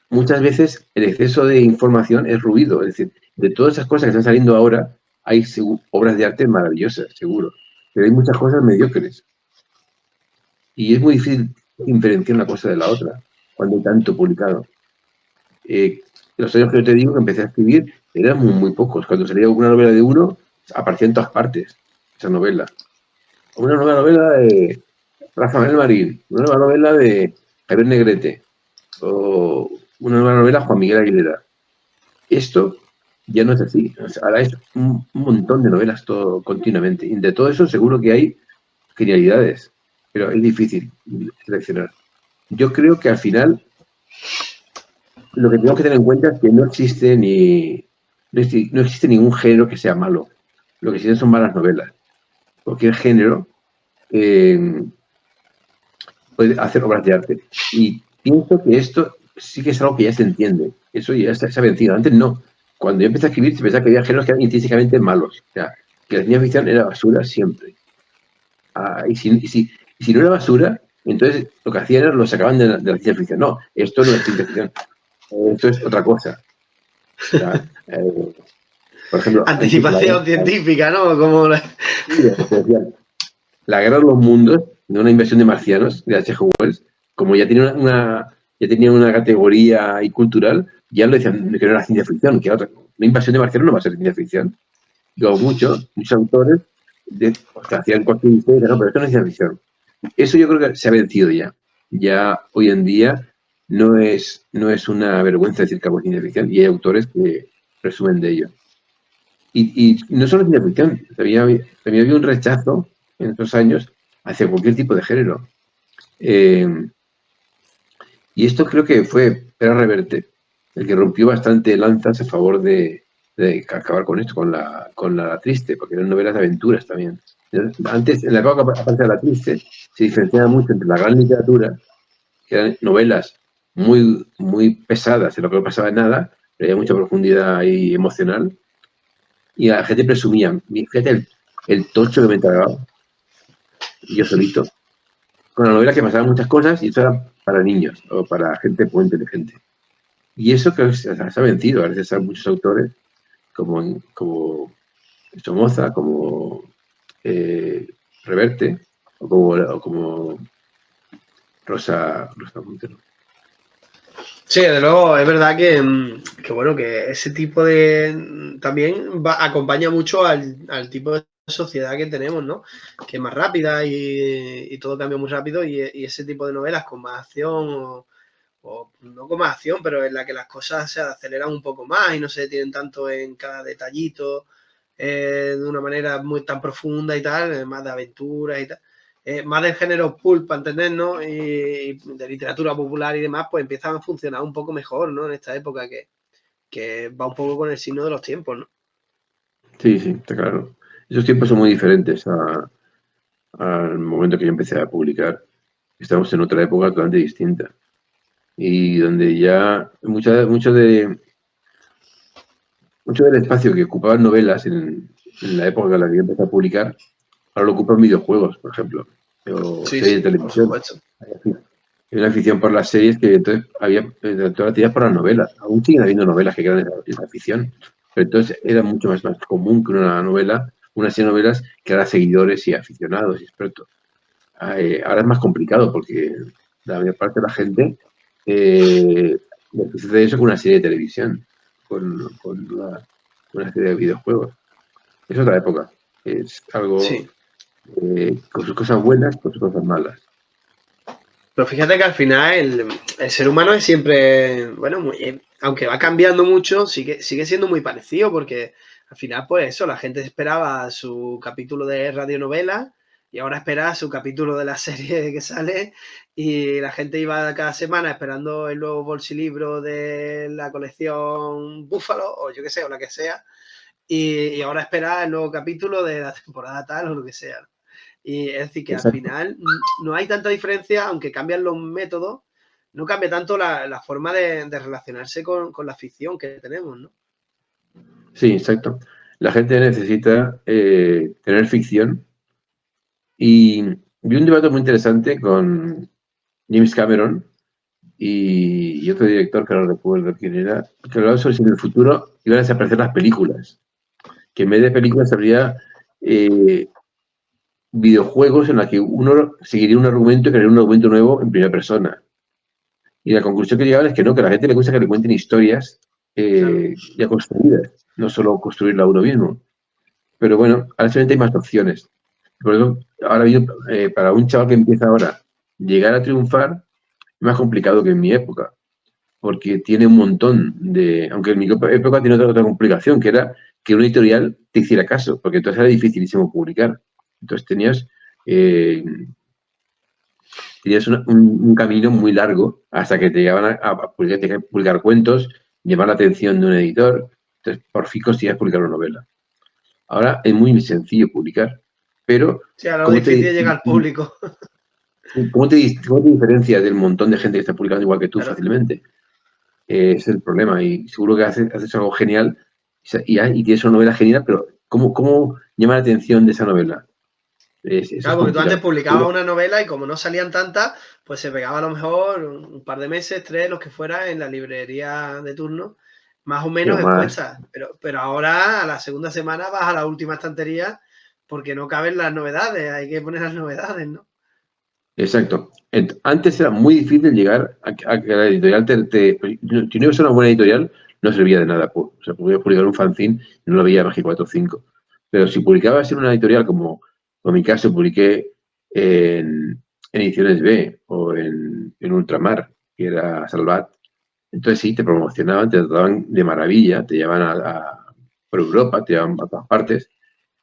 muchas veces el exceso de información es ruido. Es decir, de todas esas cosas que están saliendo ahora, hay obras de arte maravillosas, seguro. Pero hay muchas cosas mediocres. Y es muy difícil diferenciar una cosa de la otra cuando hay tanto publicado. Los años que yo te digo que empecé a escribir eran muy pocos. Cuando salía una novela de uno, aparecía en todas partes esa novela. Una nueva novela de Rafael Marín, una nueva novela de Javier Negrete, o una nueva novela de Juan Miguel Aguilera. Esto ya no es así. O sea, ahora es un montón de novelas todo continuamente. Y de todo eso seguro que hay genialidades, pero es difícil seleccionar. Yo creo que al final lo que tenemos que tener en cuenta es que no existe ningún género que sea malo. Lo que existen son malas novelas. Cualquier género puede hacer obras de arte. Y pienso que esto sí que es algo que ya se entiende. Eso ya se ha vencido. Antes no. Cuando yo empecé a escribir, se pensaba que había géneros que eran intrínsecamente malos. O sea, que la ciencia ficción era basura siempre. Y si no era basura, entonces lo que hacían era lo sacaban de la ciencia ficción. No, esto no es ciencia ficción. Esto es otra cosa. O sea, por ejemplo, Anticipación científica, ¿no? Como la guerra de los mundos, de una invasión de marcianos, de H.G. Wells, como ya tenía una categoría y cultural, ya lo decían que no era ciencia ficción, que era otra. Una invasión de marcianos no va a ser ciencia ficción. Luego muchos autores hacían cualquier historia, no, pero esto no es ciencia ficción. Eso yo creo que se ha vencido ya. Ya hoy en día no es una vergüenza decir que algo es ciencia ficción y hay autores que presumen de ello. Y no solo ciencia ficción, también había un rechazo en estos años hacia cualquier tipo de género. Y esto creo que fue Pere Reverte el que rompió bastante lanzas a favor de acabar con esto, con la triste, porque eran novelas de aventuras también. Antes, en la época aparte de la triste, se diferenciaba mucho entre la gran literatura, que eran novelas muy, muy pesadas, en lo que no pasaba nada, pero había mucha profundidad ahí emocional, y la gente presumía, fíjate el tocho que me tragaba, yo solito, con la novela que pasaban muchas cosas y esto era para niños o para gente muy inteligente. Y eso creo que se ha vencido, gracias a muchos autores como Somoza, como Reverte o como Rosa Montero. Sí, desde luego, es verdad que bueno, que ese tipo de también acompaña mucho al tipo de sociedad que tenemos, ¿no? Que es más rápida y todo cambia muy rápido y ese tipo de novelas con más acción o no con más acción, pero en la que las cosas se aceleran un poco más y no se detienen tanto en cada detallito de una manera muy tan profunda y tal, más de aventuras y tal. Más del género pulp, para entendernos, y de literatura popular y demás, pues empiezan a funcionar un poco mejor, ¿no? En esta época que va un poco con el signo de los tiempos, ¿no? Sí, sí, está claro. Esos tiempos son muy diferentes al momento que yo empecé a publicar. Estamos en otra época totalmente distinta y donde ya mucho de mucho del espacio que ocupaban novelas en la época en la que yo empecé a publicar, ahora lo ocupan videojuegos, por ejemplo, o Sí, series de sí, por televisión. supuesto. Hay una afición por las series que entonces había toda la tía por las novelas. Aún siguen habiendo novelas que crean esa afición, pero entonces era mucho más común que una novela, unas novelas que eran seguidores y aficionados y expertos. Ahora es más complicado porque la mayor parte de la gente sucede eso con una serie de televisión, con una serie de videojuegos. Es otra época. Es algo Sí. con sus cosas buenas, con sus cosas malas. Pero fíjate que al final el ser humano es siempre, bueno, aunque va cambiando mucho, sigue siendo muy parecido porque al final, pues eso, la gente esperaba su capítulo de radionovela y ahora espera su capítulo de la serie que sale y la gente iba cada semana esperando el nuevo bolsilibro de la colección Búfalo o yo qué sé, o la que sea, y ahora espera el nuevo capítulo de la temporada tal o lo que sea. Y es decir, que al Exacto. final no hay tanta diferencia, aunque cambian los métodos, no cambia tanto la forma de relacionarse con la ficción que tenemos, ¿no? Sí, exacto. La gente necesita tener ficción y vi un debate muy interesante con James Cameron y otro director que no recuerdo quién era, que hablaba sobre si en el futuro iban a desaparecer las películas, que en vez de películas habría eh, videojuegos en los que uno seguiría un argumento y crearía un argumento nuevo en primera persona. Y la conclusión que llegaban es que no, que a la gente le gusta que le cuenten historias Claro. ya construidas, no solo construirla uno mismo. Pero bueno, ahora solamente hay más opciones. Por eso, ahora mismo, para un chaval que empieza ahora, llegar a triunfar es más complicado que en mi época, porque tiene un montón de... Aunque en mi época tiene otra complicación, que era que un editorial te hiciera caso, porque entonces era dificilísimo publicar. Entonces eh, tenías un camino muy largo hasta que te llegaban a publicar, tenías que publicar cuentos, llamar la atención de un editor, entonces por fin conseguías publicar una novela. Ahora es muy sencillo publicar, pero Sí, ahora lo ¿cómo te, difícil llega al público. cómo te diferencias del montón de gente que está publicando igual que tú Claro. fácilmente? Es el problema y seguro que haces algo genial y tienes una novela genial, pero ¿cómo llama la atención de esa novela? Eso es Claro, porque tú antes complicado. publicabas una novela y como no salían tantas, pues se pegaba a lo mejor un par de meses, tres, los que fuera, en la librería de turno, más o Pero menos más, expuestas. Pero ahora, a la segunda semana, vas a la última estantería porque no caben las novedades, hay que poner las novedades, ¿no? exacto. Antes era muy difícil llegar a que la editorial si no ibas a una buena editorial, no servía de nada. O sea, podías publicar un fanzine y no lo veía más que 4 o 5. Pero si publicabas en una editorial como en mi caso, publiqué en Ediciones B o en Ultramar, que era Salvat, entonces sí, te promocionaban, te trataban de maravilla, te llevaban por Europa, te llevaban a todas partes,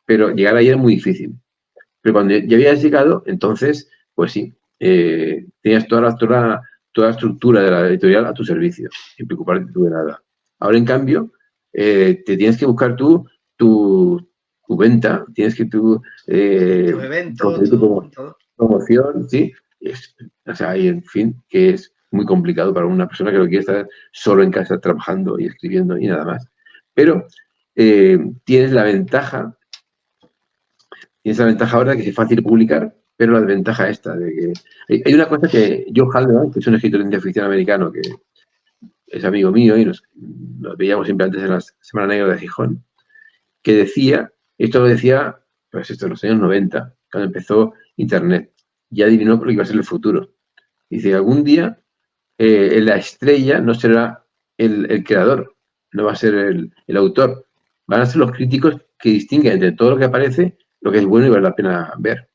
pero llegar ahí era muy difícil. Pero cuando ya habías llegado, entonces, pues sí, tenías toda la estructura de la editorial a tu servicio, sin preocuparte tú de nada. Ahora, en cambio, te tienes que buscar tú tu, tu venta, tienes que tú Tus eventos, conseguir tu todo. promoción, ¿sí? O sea, y en fin, que es muy complicado para una persona que no quiere estar solo en casa trabajando y escribiendo y nada más. Pero tienes la ventaja. Tienes la ventaja ahora de que es fácil publicar, pero la desventaja esta de que... Hay una cosa que Joe Haldeman, que es un escritor de ciencia ficción americano que es amigo mío y nos veíamos siempre antes en la Semana Negra de Gijón, que decía, esto lo decía, pues esto en los años 90, cuando empezó Internet, ya adivinó lo que iba a ser el futuro. Dice, algún día la estrella no será el creador, no va a ser el autor, van a ser los críticos que distinguen entre todo lo que aparece, lo que es bueno y vale la pena ver.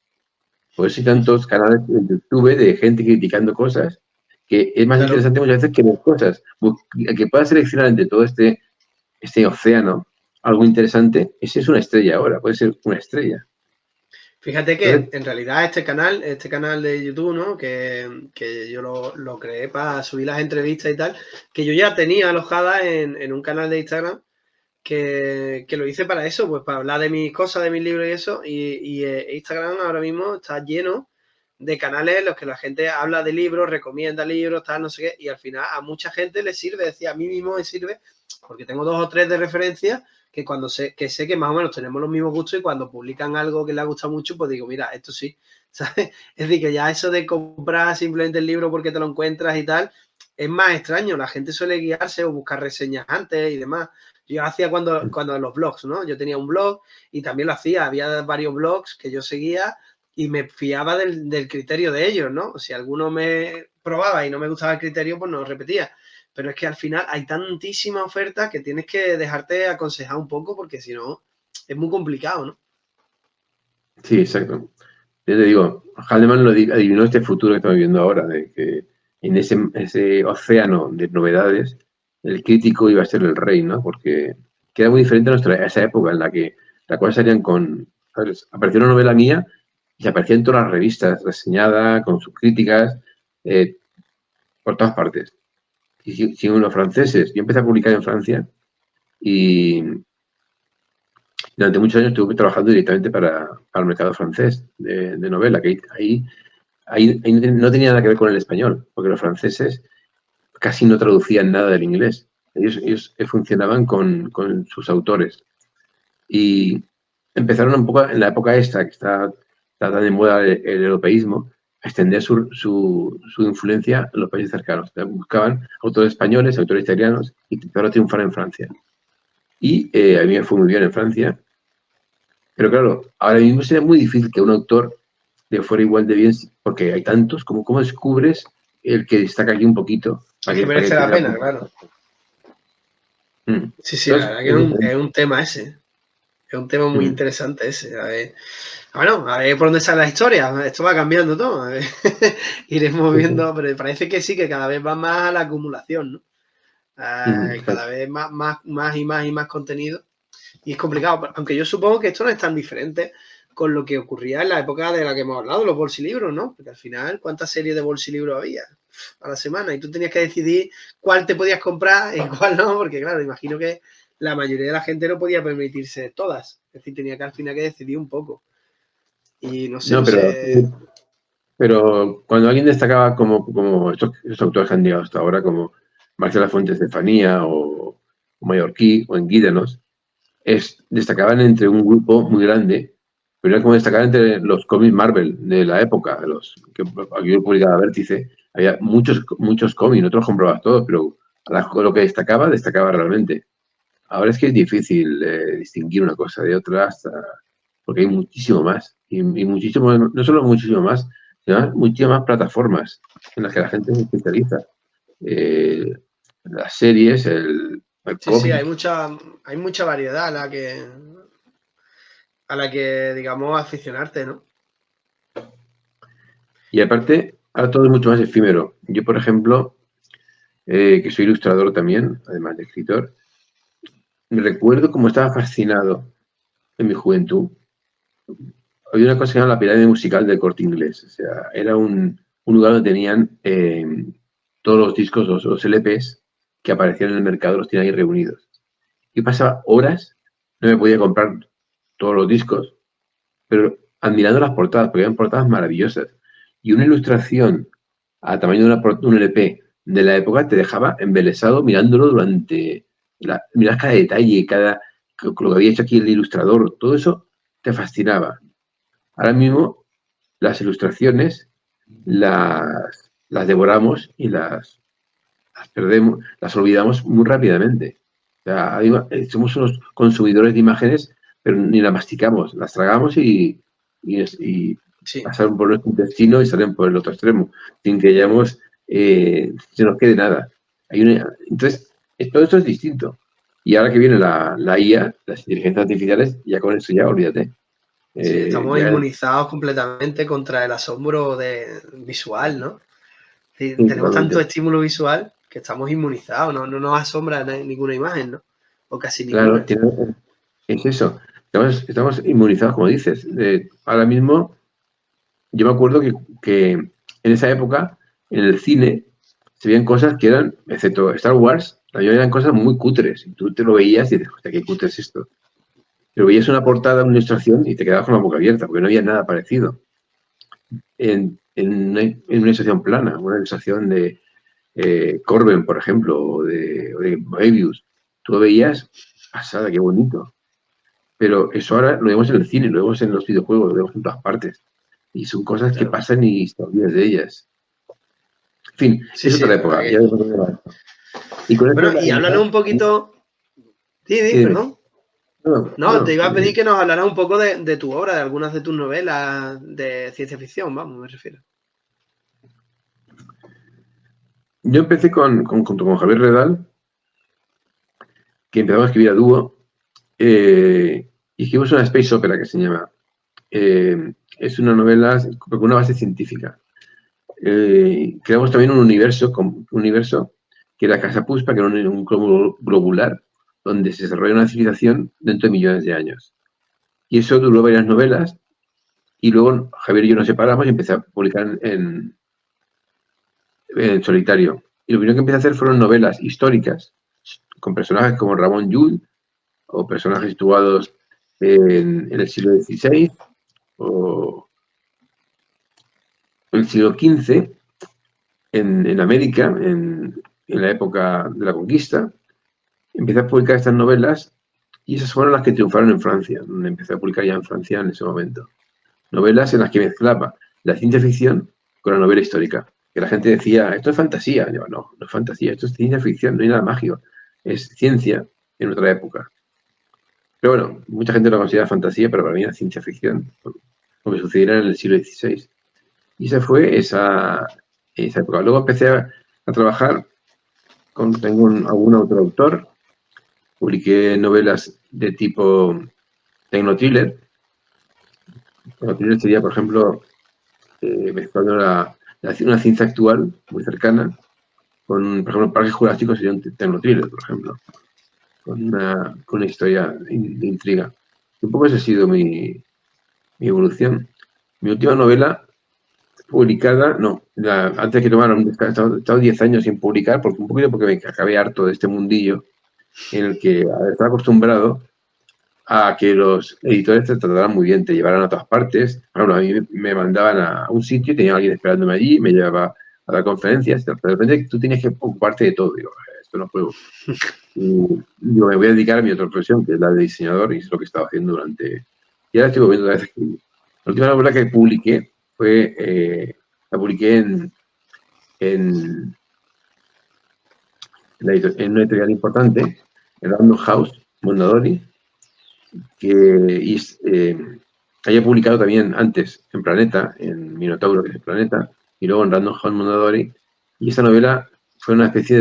Por eso hay tantos canales de YouTube de gente criticando cosas, que es más Claro. interesante muchas veces que ver cosas. El que pueda seleccionar entre todo este océano algo interesante, ese es una estrella ahora, puede ser una estrella. Fíjate que Entonces, en realidad este canal de YouTube, ¿no? Que yo lo creé para subir las entrevistas y tal, que yo ya tenía alojada en un canal de Instagram que lo hice para eso, pues para hablar de mis cosas, de mis libros y eso. Y Instagram ahora mismo está lleno de canales en los que la gente habla de libros, recomienda libros, tal, no sé qué, y al final a mucha gente le sirve, decía, a mí mismo me sirve, porque tengo 2 o 3 de referencia que cuando sé que más o menos tenemos los mismos gustos y cuando publican algo que les ha gustado mucho, pues digo, mira, esto sí, ¿sabes? Es decir, que ya eso de comprar simplemente el libro porque te lo encuentras y tal, es más extraño, la gente suele guiarse o buscar reseñas antes y demás. Yo hacía cuando los blogs, ¿no? Yo tenía un blog y también lo hacía, había varios blogs que yo seguía y me fiaba del criterio de ellos, ¿no? Si alguno me probaba y no me gustaba el criterio, pues no lo repetía. Pero es que al final hay tantísimas ofertas que tienes que dejarte aconsejar un poco porque si no, es muy complicado, ¿no? Sí, exacto. Yo te digo, Haldeman adivinó este futuro que estamos viviendo ahora, de que en ese océano de novedades, el crítico iba a ser el rey, ¿no? Porque queda muy diferente a esa época en la que las cosas salían con... ¿sabes? Apareció una novela mía y aparecía en todas las revistas, reseñada, con sus críticas, eh, por todas partes. Y si los franceses, yo empecé a publicar en Francia y durante muchos años estuve trabajando directamente para el mercado francés de novela, que ahí no tenía nada que ver con el español, porque los franceses casi no traducían nada del inglés. Ellos funcionaban con sus autores. Y empezaron un poco en la época esta, que está tan de moda el europeísmo, a extender su influencia en los países cercanos. Buscaban autores españoles, autores italianos, y empezaron a triunfar en Francia. Y a mí me fue muy bien en Francia. Pero claro, ahora mismo sería muy difícil que un autor le fuera igual de bien, porque hay tantos, ¿cómo descubres el que destaca aquí un poquito? Es que merece la pena, claro. Sí, la verdad que es un tema ese. Es un tema muy interesante ese. A ver por dónde sale la historia. Esto va cambiando todo. Iremos viendo, pero parece que sí, que cada vez va más a la acumulación, ¿no? Cada vez más y más contenido. Y es complicado, aunque yo supongo que esto no es tan diferente con lo que ocurría en la época de la que hemos hablado, los bolsilibros, ¿no? Porque al final, ¿cuántas series de bolsilibros había a la semana? Y tú tenías que decidir cuál te podías comprar y cuál no, porque claro, imagino que la mayoría de la gente no podía permitirse todas. Es decir, tenía que al final que decidir un poco. Y no sé. Pero cuando alguien destacaba como estos autores que han llegado hasta ahora, como Marcela Fuentes de Estefanía o Mallorquí o en Guídanos, destacaban entre un grupo muy grande, pero era como destacar entre los cómics Marvel de la época, que aquí publicaba Vértice, había muchos cómics, nosotros comprabas todos, pero lo que destacaba realmente. Ahora es que es difícil distinguir una cosa de otra, porque hay muchísimo más, y muchísimo, no solo muchísimo más, sino muchísimas más plataformas en las que la gente se especializa. Las series, el cómic. Sí, hay mucha variedad a la que, digamos, aficionarte, ¿no? Y aparte, ahora todo es mucho más efímero. Yo, por ejemplo, que soy ilustrador también, además de escritor, me recuerdo cómo estaba fascinado en mi juventud. Había una cosa que se llama la pirámide musical del Corte Inglés. O sea, era un lugar donde tenían todos los discos, los LPs que aparecían en el mercado, los tenían ahí reunidos. Y pasaba horas, no me podía comprar todos los discos, pero admirando las portadas, porque eran portadas maravillosas. Y una ilustración a tamaño de un LP de la época te dejaba embelesado mirándolo mirar cada detalle, lo que había hecho aquí el ilustrador, todo eso te fascinaba. Ahora mismo las ilustraciones las devoramos y las perdemos, las olvidamos muy rápidamente. O sea, somos unos consumidores de imágenes, pero ni las masticamos, las tragamos y pasaron por nuestro intestino y salen por el otro extremo, sin que se nos quede nada. Entonces, todo esto es distinto. Y ahora que viene la IA, las inteligencias artificiales, ya con eso ya olvídate. Sí, estamos inmunizados completamente contra el asombro visual, ¿no? Sí, tenemos tanto estímulo visual que estamos inmunizados, no nos asombra ninguna imagen, ¿no? O casi ninguna. Claro, es eso. Estamos inmunizados, como dices. Ahora mismo, yo me acuerdo que en esa época, en el cine, se veían cosas que eran, excepto Star Wars, la mayoría eran cosas muy cutres. Y tú te lo veías y dices, hostia, qué cutre es esto. Pero veías una portada, una ilustración y te quedabas con la boca abierta, porque no había nada parecido. en una situación plana, una situación de Corben, por ejemplo, o de Moebius. Tú lo veías, pasada, qué bonito. Pero eso ahora lo vemos en el cine, lo vemos en los videojuegos, lo vemos en todas partes. Y son cosas que pasan y te olvidas de ellas. En fin, Sí, es sí, otra la época. verdad Ya y con esto Bueno, de la y háblanos amistad, un poquito... Sí, dime. perdón. No, te No, iba a pedir que nos hablaras un poco de tu obra, de algunas de tus novelas de ciencia ficción, vamos, me refiero. yo empecé junto con Javier Redal, que empezamos a escribir a dúo, y escribimos una space opera que se llama. Es una novela con una base científica. Creamos también un universo que era Casa Puspa, que era un globo globular, donde se desarrolla una civilización dentro de millones de años. Y eso duró varias novelas, y luego Javier y yo nos separamos y empecé a publicar en solitario. Y lo primero que empecé a hacer fueron novelas históricas, con personajes como Ramón Llull, o personajes situados en el siglo XVI o el siglo XV, en América, en la época de la conquista. Empecé a publicar estas novelas y esas fueron las que triunfaron en Francia, donde empecé a publicar ya en Francia en ese momento. Novelas en las que mezclaba la ciencia ficción con la novela histórica. Que la gente decía, esto es fantasía. Y yo, no, no es fantasía, esto es ciencia ficción, no hay nada mágico. Es ciencia en otra época. Pero bueno, mucha gente lo considera fantasía, pero para mí era ciencia ficción, lo que sucediera en el siglo XVI. Y esa fue esa época. Luego empecé a trabajar tengo algún otro autor, publiqué novelas de tipo tecno-thriller. Tecno-thriller sería, por ejemplo, mezclando una ciencia actual muy cercana con, por ejemplo, Parque Jurásico sería un tecno-thriller, por ejemplo, con una historia de intriga. Un poco esa ha sido mi evolución. Mi última novela publicada, no, antes que tomara un descanso, he estado 10 años sin publicar, un poquito porque me acabé harto de este mundillo en el que estaba acostumbrado a que los editores te trataran muy bien, te llevaran a todas partes. Bueno, a mí me mandaban a un sitio y tenía a alguien esperándome allí, me llevaba a dar conferencias, pero de repente tú tienes que ocuparte de todo. Digo, esto no puedo. Y digo, me voy a dedicar a mi otra profesión, que es la de diseñador, y es lo que estaba haciendo durante... Y ahora estoy volviendo a vez a escribir. La última novela que publiqué fue, la publiqué en una editorial importante, en Random House, Mondadori, que haya publicado también antes en Planeta, en Minotauro, que es el Planeta, y luego en Random House Mondadori. Y esta novela fue una especie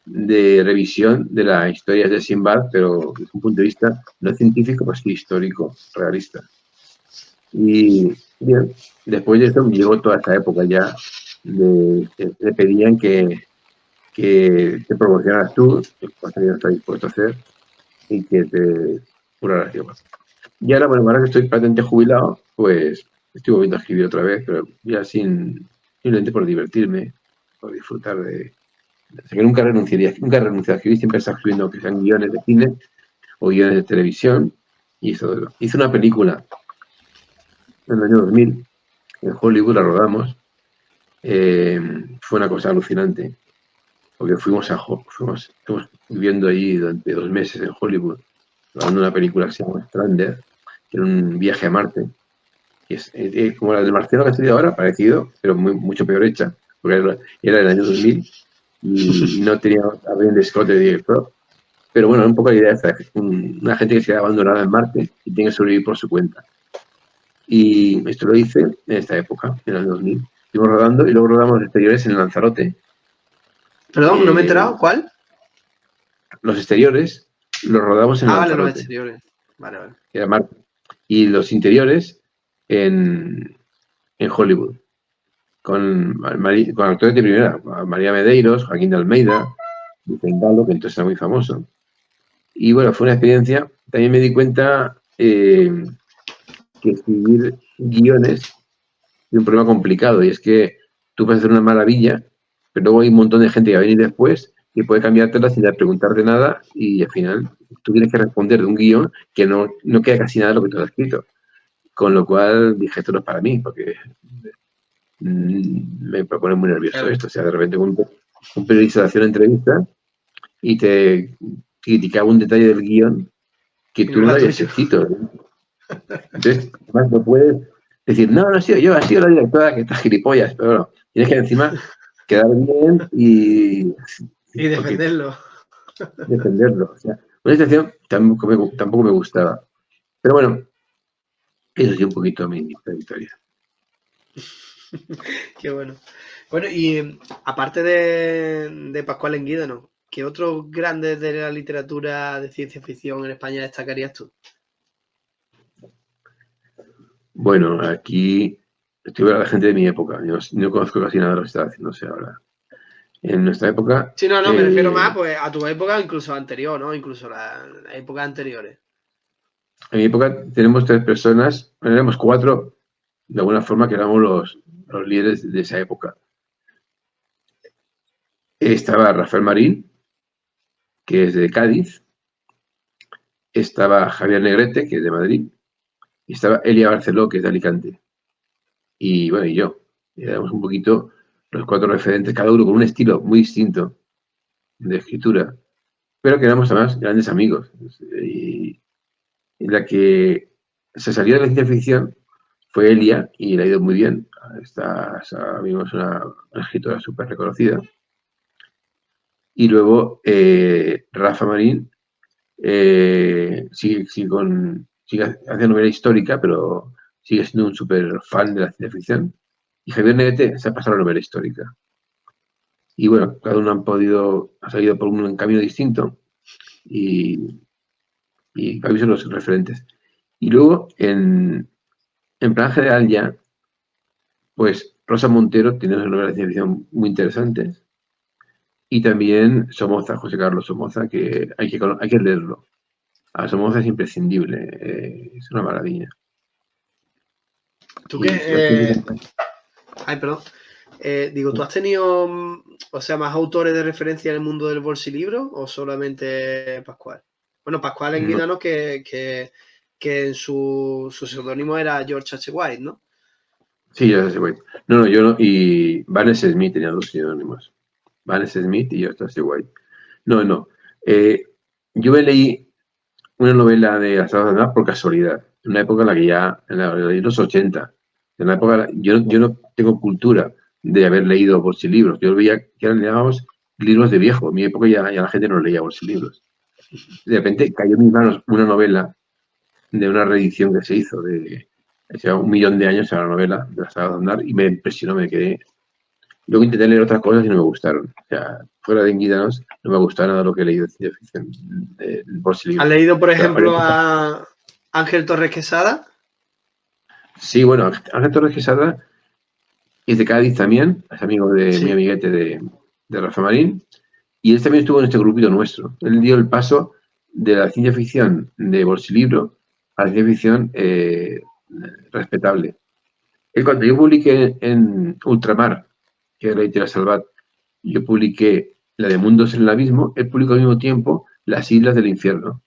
de revisión de la historia de Sinbad, pero desde un punto de vista no científico, pues sí histórico, realista. Y bien, después de esto llegó toda esta época ya le pedían que te promocionaras tú, cosa que no estás dispuesto a hacer, y que te curaras yo. Y ahora, bueno, ahora que estoy patente jubilado, pues estoy volviendo a escribir otra vez, pero ya simplemente por divertirme, por disfrutar de... O sea, que nunca renunciaría a escribir, siempre he estado escribiendo que sean guiones de cine o guiones de televisión. Y eso, hice una película en el año 2000, en Hollywood la rodamos. Fue una cosa alucinante, porque fuimos viviendo allí durante 2 meses en Hollywood, rodando una película que se llama Strander, que era un viaje a Marte. Y es como la del Marciano que ha salido ahora, parecido, pero mucho peor hecha, porque era del año 2000 y no tenía a Ridley Scott de director. Pero bueno, un poco la idea es una gente que se queda abandonada en Marte y tiene que sobrevivir por su cuenta. Y esto lo hice en esta época, en el 2000. Estuvimos rodando y luego rodamos los exteriores en Lanzarote. Perdón, no me he enterado. ¿Cuál? Los exteriores los rodamos en Lanzarote. Vale, los exteriores. Vale. Que era Marte. Y los interiores en Hollywood. Con actores de primera, María Medeiros, Joaquín de Almeida, Vicente Galo, que entonces era muy famoso. Y bueno, fue una experiencia. También me di cuenta que escribir guiones es un problema complicado, y es que tú puedes hacer una maravilla, pero luego hay un montón de gente que va a venir después y puede cambiártela sin preguntarte nada, y al final tú tienes que responder de un guión que no queda casi nada de lo que tú has escrito. Con lo cual dije, esto no es para mí, porque me pone muy nervioso Claro. esto. O sea, de repente un periodista hace una entrevista y te criticaba un detalle del guión que Y tú no no lo era habías tuyo. escrito. Entonces, además no puedes decir, no ha sido yo, ha sido la directora que está gilipollas. Pero bueno, tienes que encima quedar bien Y porque defenderlo. defenderlo. O sea, una situación tampoco me gustaba. Pero bueno, eso sí un poquito mi historia. Qué bueno. Bueno, y aparte de Pascual Enguídano, ¿qué otros grandes de la literatura de ciencia ficción en España destacarías tú? Bueno, aquí estoy hablando de la gente de mi época. Yo no conozco casi nada de lo que está haciéndose ahora. En nuestra época, Sí, no, me refiero más pues, a tu época, incluso anterior, ¿no? Incluso las épocas anteriores. en mi época tenemos 3 personas, éramos 4, de alguna forma que éramos los líderes de esa época. Estaba Rafael Marín, que es de Cádiz, estaba Javier Negrete, que es de Madrid, y estaba Elia Barceló, que es de Alicante. Y bueno, y yo. Éramos un poquito los 4 referentes, cada uno con un estilo muy distinto de escritura, pero que éramos además grandes amigos. Y la que se salió de la ciencia ficción fue Elia y le ha ido muy bien. Ahora mismo es una escritora súper reconocida. Y luego Rafa Marín sigue haciendo novela histórica, pero sigue siendo un súper fan de la ciencia ficción. Y Javier Negrete se ha pasado a la novela histórica. Y bueno, cada uno ha salido por un camino distinto y para mí son los referentes. Y luego, en plan general ya, pues Rosa Montero tiene unas novelas de ciencia ficción muy interesantes. Y también Somoza, José Carlos Somoza, que hay que leerlo. A Somoza es imprescindible, es una maravilla. ¿Tú Y la ciencia qué? ficción, Ay, perdón. Digo, ¿tú has tenido, o sea, más autores de referencia en el mundo del bolsilibro o solamente Pascual? Bueno, Pascual no, Enguídano que en su seudónimo era George H. White, ¿no? sí, ya sé, güey. No, yo no. Y Vanessa Smith tenía 2 sinónimos. Vanessa Smith y yo, estoy guay. No. Eh, yo me leí una novela de Astrid András por casualidad, en una época en la que en los 80, en la época, yo no tengo cultura de haber leído bolsilibros, yo veía que eran, llamábamos, libros de viejo, en mi época ya la gente no leía bolsilibros. De repente cayó en mis manos una novela de una reedición que se hizo de hace 1.000.000 de años a la novela de la saga de Andar y me impresionó, me quedé. Luego intenté leer otras cosas y no me gustaron. O sea, fuera de Enguídanos, no me gustaba nada lo que he leído de ciencia ficción, ¿Has bolsilibros. leído, por Pero ejemplo, a Ángel Torres Quesada? sí, bueno, Ángel Torres Quesada es de Cádiz también, es amigo de muy Sí. amiguete de Rafa Marín, y él también estuvo en este grupito nuestro. Él dio el paso de la ciencia ficción de bolsilibro a la ciencia ficción respetable. Él, cuando yo publiqué en Ultramar, que es la editorial Salvat, yo publiqué la de Mundos en el Abismo, él publicó al mismo tiempo Las Islas del Infierno.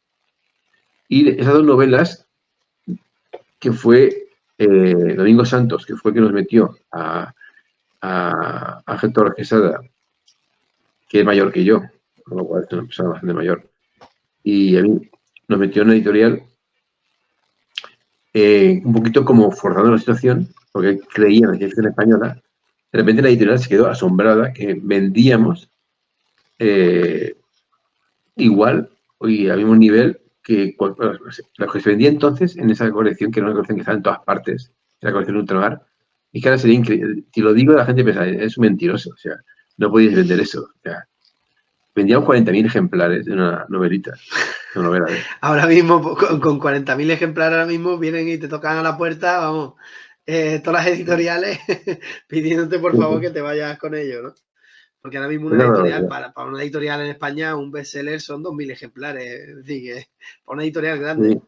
Y esas 2 novelas, que fue Domingo Santos, que fue el que nos metió a Ángel Torres Quesada, que es mayor que yo, con lo cual es una persona bastante mayor, y a mí nos metió en una editorial un poquito como forzando la situación, porque creía en la ciencia española. De repente la editorial se quedó asombrada que vendíamos igual y al mismo nivel que lo que se vendía entonces en esa colección, que era una colección que estaba en todas partes, la colección Ultramar, y que ahora sería increíble. Si lo digo, la gente piensa, es un mentiroso, o sea, no podéis vender eso. O sea, vendíamos 40.000 ejemplares de una novelita, de una novela. Ahora mismo, con 40.000 ejemplares, ahora mismo vienen y te tocan a la puerta, vamos, todas las editoriales pidiéndote por favor que te vayas con ellos, ¿no? Porque ahora mismo Es una una editorial, barbaridad. para una editorial en España, un bestseller son 2.000 ejemplares. Es decir, que para una editorial grande. Sí.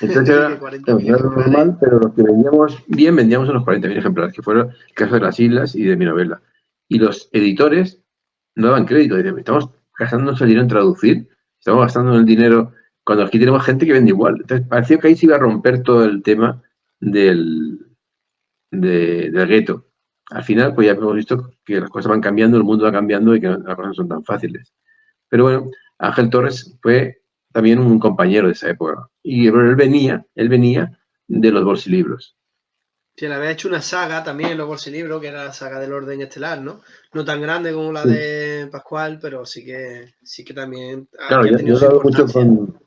Entonces Es decir, que era, 40.000 era lo ejemplares. normal, pero los que vendíamos bien, vendíamos unos 40.000 ejemplares, que fueron el caso de Las Islas y de mi novela. Y los editores no daban crédito, dicen, estamos gastándonos el dinero en traducir, estamos gastando el dinero cuando aquí tenemos gente que vende igual. Entonces pareció que ahí se iba a romper todo el tema del gueto. al final, pues ya hemos visto que las cosas van cambiando, el mundo va cambiando y que las cosas no son tan fáciles. Pero bueno, Ángel Torres fue también un compañero de esa época. Y él venía de los bolsilibros. Sí, le había hecho una saga también, luego ese libro, que era la saga del Orden Estelar, ¿no? No tan grande como la Sí. de Pascual, pero sí que también Claro, había yo tenido he su hablado mucho importancia. con...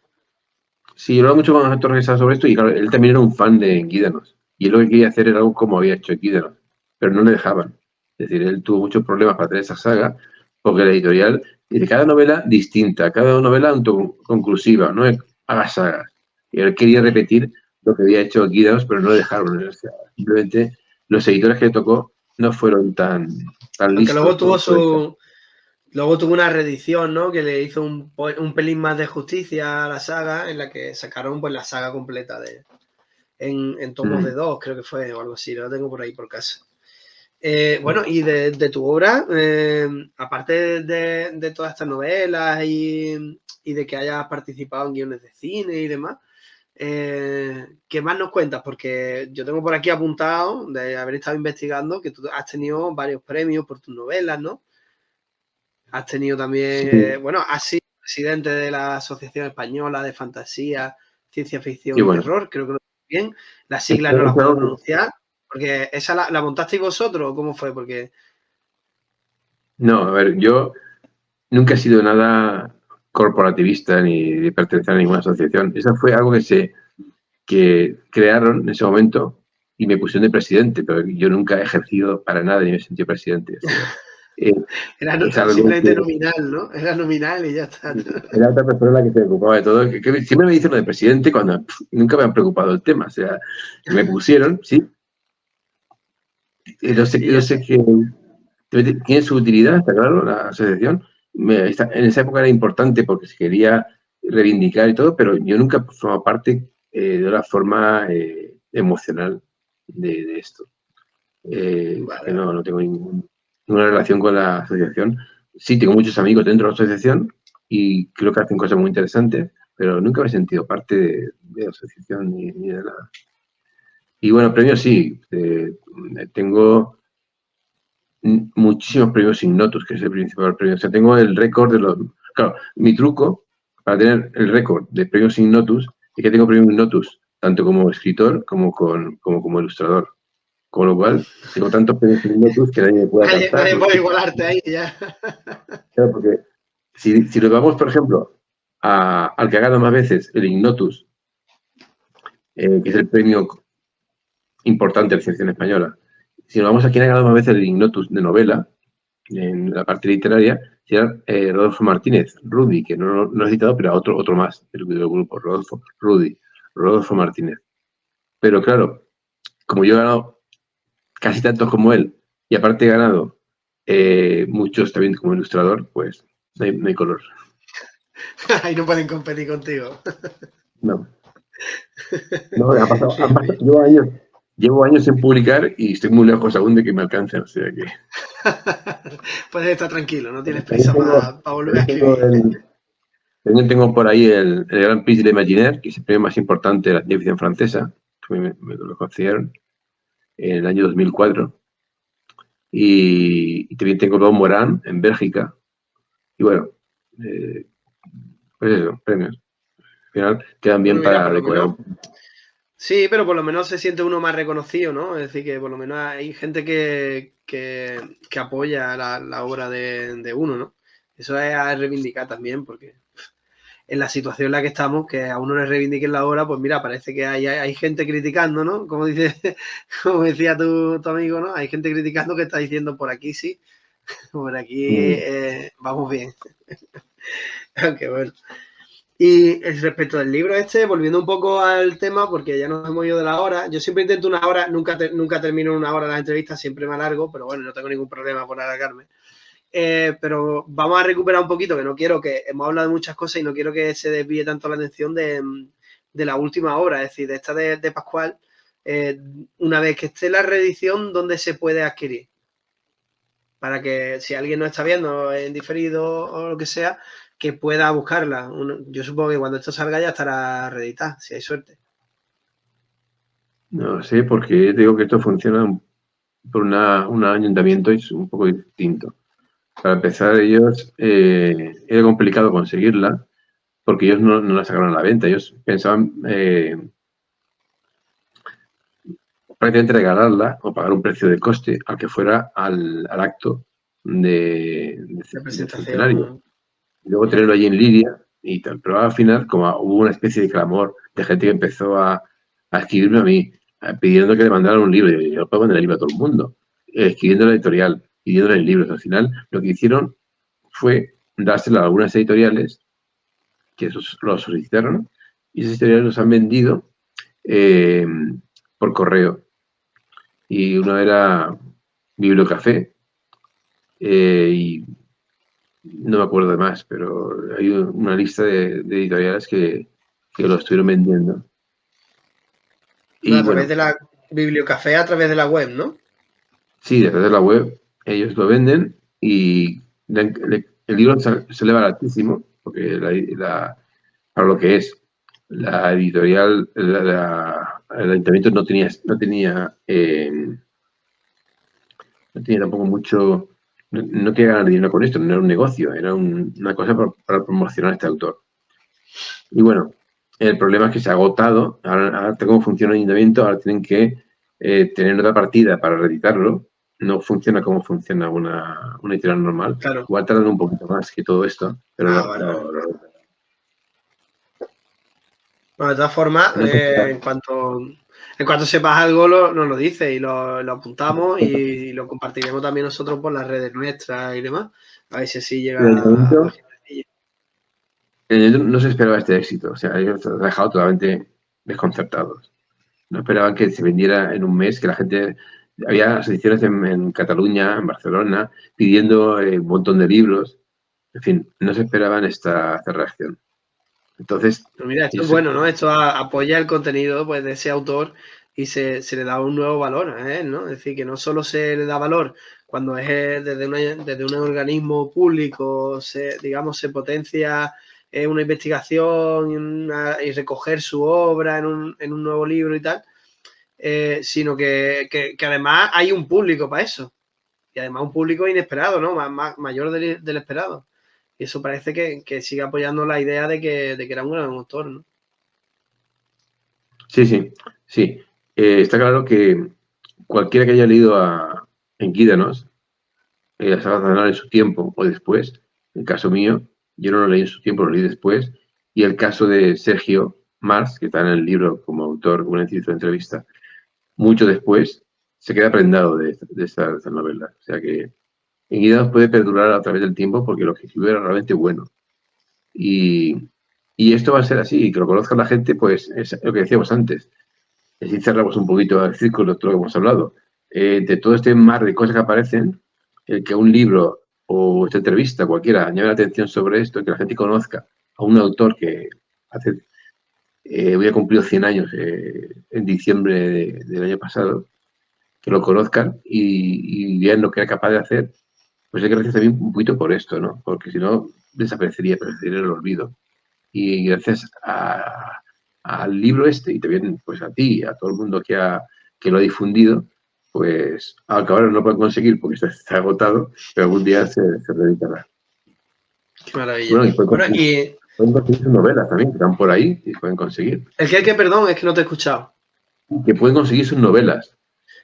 Sí, yo he hablado mucho con Ángel Torres sobre esto y claro, él también era un fan de Guídanos. Y él lo que quería hacer era algo como había hecho Guídanos, pero no le dejaban. Es decir, él tuvo muchos problemas para tener esa saga, porque la editorial dice cada novela distinta, cada novela autoconclusiva, no haga sagas. Y él quería repetir lo que había hecho Guídanos, pero no le dejaron. O sea, simplemente los editores que le tocó no fueron tan Aunque luego listos, ¿no? luego tuvo una reedición, ¿no? Que le hizo un pelín más de justicia a la saga, en la que sacaron pues la saga completa en tomos de 2, creo que fue, o algo así, lo tengo por ahí por casa. Bueno, y de tu obra, aparte de todas estas novelas y de que hayas participado en guiones de cine y demás, ¿qué más nos cuentas? Porque yo tengo por aquí apuntado, de haber estado investigando, que tú has tenido varios premios por tus novelas, ¿no? Has tenido también, Sí, bueno, has sido presidente de la Asociación Española de Fantasía, Ciencia y Ficción y bueno, Terror, creo que lo digo bien. Las siglas no las puedo eso, pronunciar, porque esa la montasteis vosotros, ¿o cómo fue? Porque no, a ver, yo nunca he sido nada corporativista ni de pertenecer a ninguna asociación. Eso fue algo que crearon en ese momento y me pusieron de presidente, pero yo nunca he ejercido para nada ni me sentí presidente. O sea, eh, era es algo simplemente que nominal, ¿no? Era nominal y ya está. era otra persona la que se ocupaba de todo. Que siempre me dicen lo de presidente cuando nunca me han preocupado el tema. O sea, me pusieron, sí, Y no ya sé está. qué. Tiene su utilidad, está claro, la asociación. En esa época era importante porque se quería reivindicar y todo, pero yo nunca formaba parte de una forma emocional de esto. Que Vale, vale. no tengo ninguna relación con la asociación. Sí, tengo muchos amigos dentro de la asociación y creo que hacen cosas muy interesantes, pero nunca me he sentido parte de la asociación ni de nada. Y bueno, premios sí. Tengo muchísimos premios Ignotus, que es el principal premio. O sea, tengo el récord de los... Claro, mi truco para tener el récord de premios Ignotus es que tengo premios Ignotus tanto como escritor como ilustrador. Con lo cual, tengo tantos premios Ignotus que nadie me puede alcanzar. Nadie puede igualarte ahí, ya. Claro, porque si nos vamos, por ejemplo, al que ha ganado más veces el Ignotus, que es el premio importante de la selección española, si nos vamos a quien ha ganado más veces el Ignotus de novela, en la parte literaria, era Rodolfo Martínez, Rudy, que no he citado, pero otro más del grupo, Rodolfo Martínez. Pero claro, como yo he ganado casi tantos como él, y aparte he ganado muchos también como ilustrador, pues no hay color. Ahí no pueden competir contigo. No, no Bien, bien. llevo años en publicar y estoy muy lejos aún de que me alcancen, o sea que... Puedes estar tranquilo, no tienes También prisa para volver a escribir. también tengo por ahí el Gran Prix de l'Imaginaire, que es el premio más importante de la ciencia ficción francesa, que me lo concedieron en el año 2004. Y también tengo Don Morán en Bélgica. Y bueno, eh, pues eso, premios. Al final quedan bien Bueno, mira, para por lo decorar menos. un poco. Sí, pero por lo menos se siente uno más reconocido, ¿no? Es decir, que por lo menos hay gente que apoya la obra de uno, ¿no? Eso es a reivindicar también, porque en la situación en la que estamos, que a uno le reivindiquen la obra, pues mira, parece que hay gente criticando, ¿no? Como dice, como decía tu amigo, ¿no? Hay gente criticando que está diciendo por aquí sí, por aquí Mm. vamos bien. Aunque bueno. Y respecto del libro este, volviendo un poco al tema, porque ya nos hemos ido de la hora, yo siempre intento una hora, nunca termino una hora las entrevistas, siempre me alargo, pero bueno, no tengo ningún problema por alargarme. Pero vamos a recuperar un poquito, que no quiero que, hemos hablado de muchas cosas y no quiero que se desvíe tanto la atención de la última obra, es decir, de esta de Pascual. Una vez que esté la reedición, ¿dónde se puede adquirir? Para que si alguien no está viendo en diferido o lo que sea, que pueda buscarla. Yo supongo que cuando esto salga ya estará reeditada, si hay suerte. No sé, porque te digo que esto funciona por un ayuntamiento es un poco distinto. Para empezar, ellos era complicado conseguirla porque ellos no la sacaron a la venta. Ellos pensaban prácticamente regalarla o pagar un precio de coste al que fuera al acto De de centenario. presentación. Y luego tenerlo allí en Lidia y tal. Pero al final, como hubo una especie de clamor de gente que empezó a escribirme a mí, pidiendo que le mandaran un libro. Y yo puedo mandar el libro a todo el mundo, escribiendo la editorial, pidiéndole el libro. Al final, lo que hicieron fue dárselo a algunas editoriales que esos lo solicitaron y esas editoriales los han vendido por correo. Y uno era Bibliocafé y no me acuerdo de más, pero hay una lista de editoriales que lo estuvieron vendiendo. No, Y a través bueno, de la Bibliocafé, a través de la web, ¿no? sí, desde la web ellos lo venden y el libro sale baratísimo, porque para lo que es la editorial, el ayuntamiento no tenía tampoco mucho, no quería ganar dinero con esto, no era un negocio, era una cosa para promocionar a este autor. Y bueno, el problema es que se ha agotado, ahora cómo funciona el ayuntamiento, ahora tienen que tener otra partida para reeditarlo, no funciona como funciona una editorial normal, Claro. igual tardan un poquito más que todo esto, pero Vale, vale. Bueno, de todas formas, no se en cuanto sepas algo, nos lo dices y lo apuntamos y lo compartiremos también nosotros por las redes nuestras y demás. A ver si así el llega a ayuntamiento más gente. no se esperaba este éxito, o sea, ellos han dejado totalmente desconcertados. No esperaban que se vendiera en un mes, que la gente... Había asociaciones en Cataluña, en Barcelona, pidiendo un montón de libros. En fin, no se esperaban esta reacción. Entonces, Pero mira, esto es ellos bueno, ¿no? Esto apoya el contenido pues, de ese autor y se le da un nuevo valor a él, ¿no? Es decir, que no solo se le da valor cuando es desde un organismo público, digamos, se potencia una investigación y recoger su obra en un nuevo libro y tal, sino que además hay un público para eso. Y además un público inesperado, ¿no? Mayor del esperado. Y eso parece que sigue apoyando la idea de que era un gran autor, ¿no? sí, sí, sí. Está claro que cualquiera que haya leído a Enquídanos, a Salazar en su tiempo o después, el caso mío, yo no lo leí en su tiempo, lo leí después, y el caso de Sergio Mars, que está en el libro como autor, como una entrevista, mucho después, se queda prendado de esta novela. O sea que Enquídanos puede perdurar a través del tiempo porque lo que escribió era realmente bueno. Y, y esto va a ser así, y que lo conozca la gente, pues es lo que decíamos antes. Así cerramos un poquito el círculo de todo lo que hemos hablado. De todo este mar de cosas que aparecen, el que un libro o esta entrevista, cualquiera, llame la atención sobre esto, que la gente conozca a un autor que hace, hoy ha cumplido 100 años en diciembre del año pasado, que lo conozcan y vean lo que era capaz de hacer, pues es gracias también un poquito por esto, ¿no? Porque si no, desaparecería en el olvido. Y gracias al libro este y también pues a ti, a todo el mundo que lo ha difundido, pues aunque ahora no lo pueden conseguir porque está agotado, pero algún día se reeditará. Qué maravilla. Bueno, y Bueno, y pueden conseguir sus novelas también, que están por ahí y pueden conseguir. perdón, es que no te he escuchado. Que pueden conseguir sus novelas,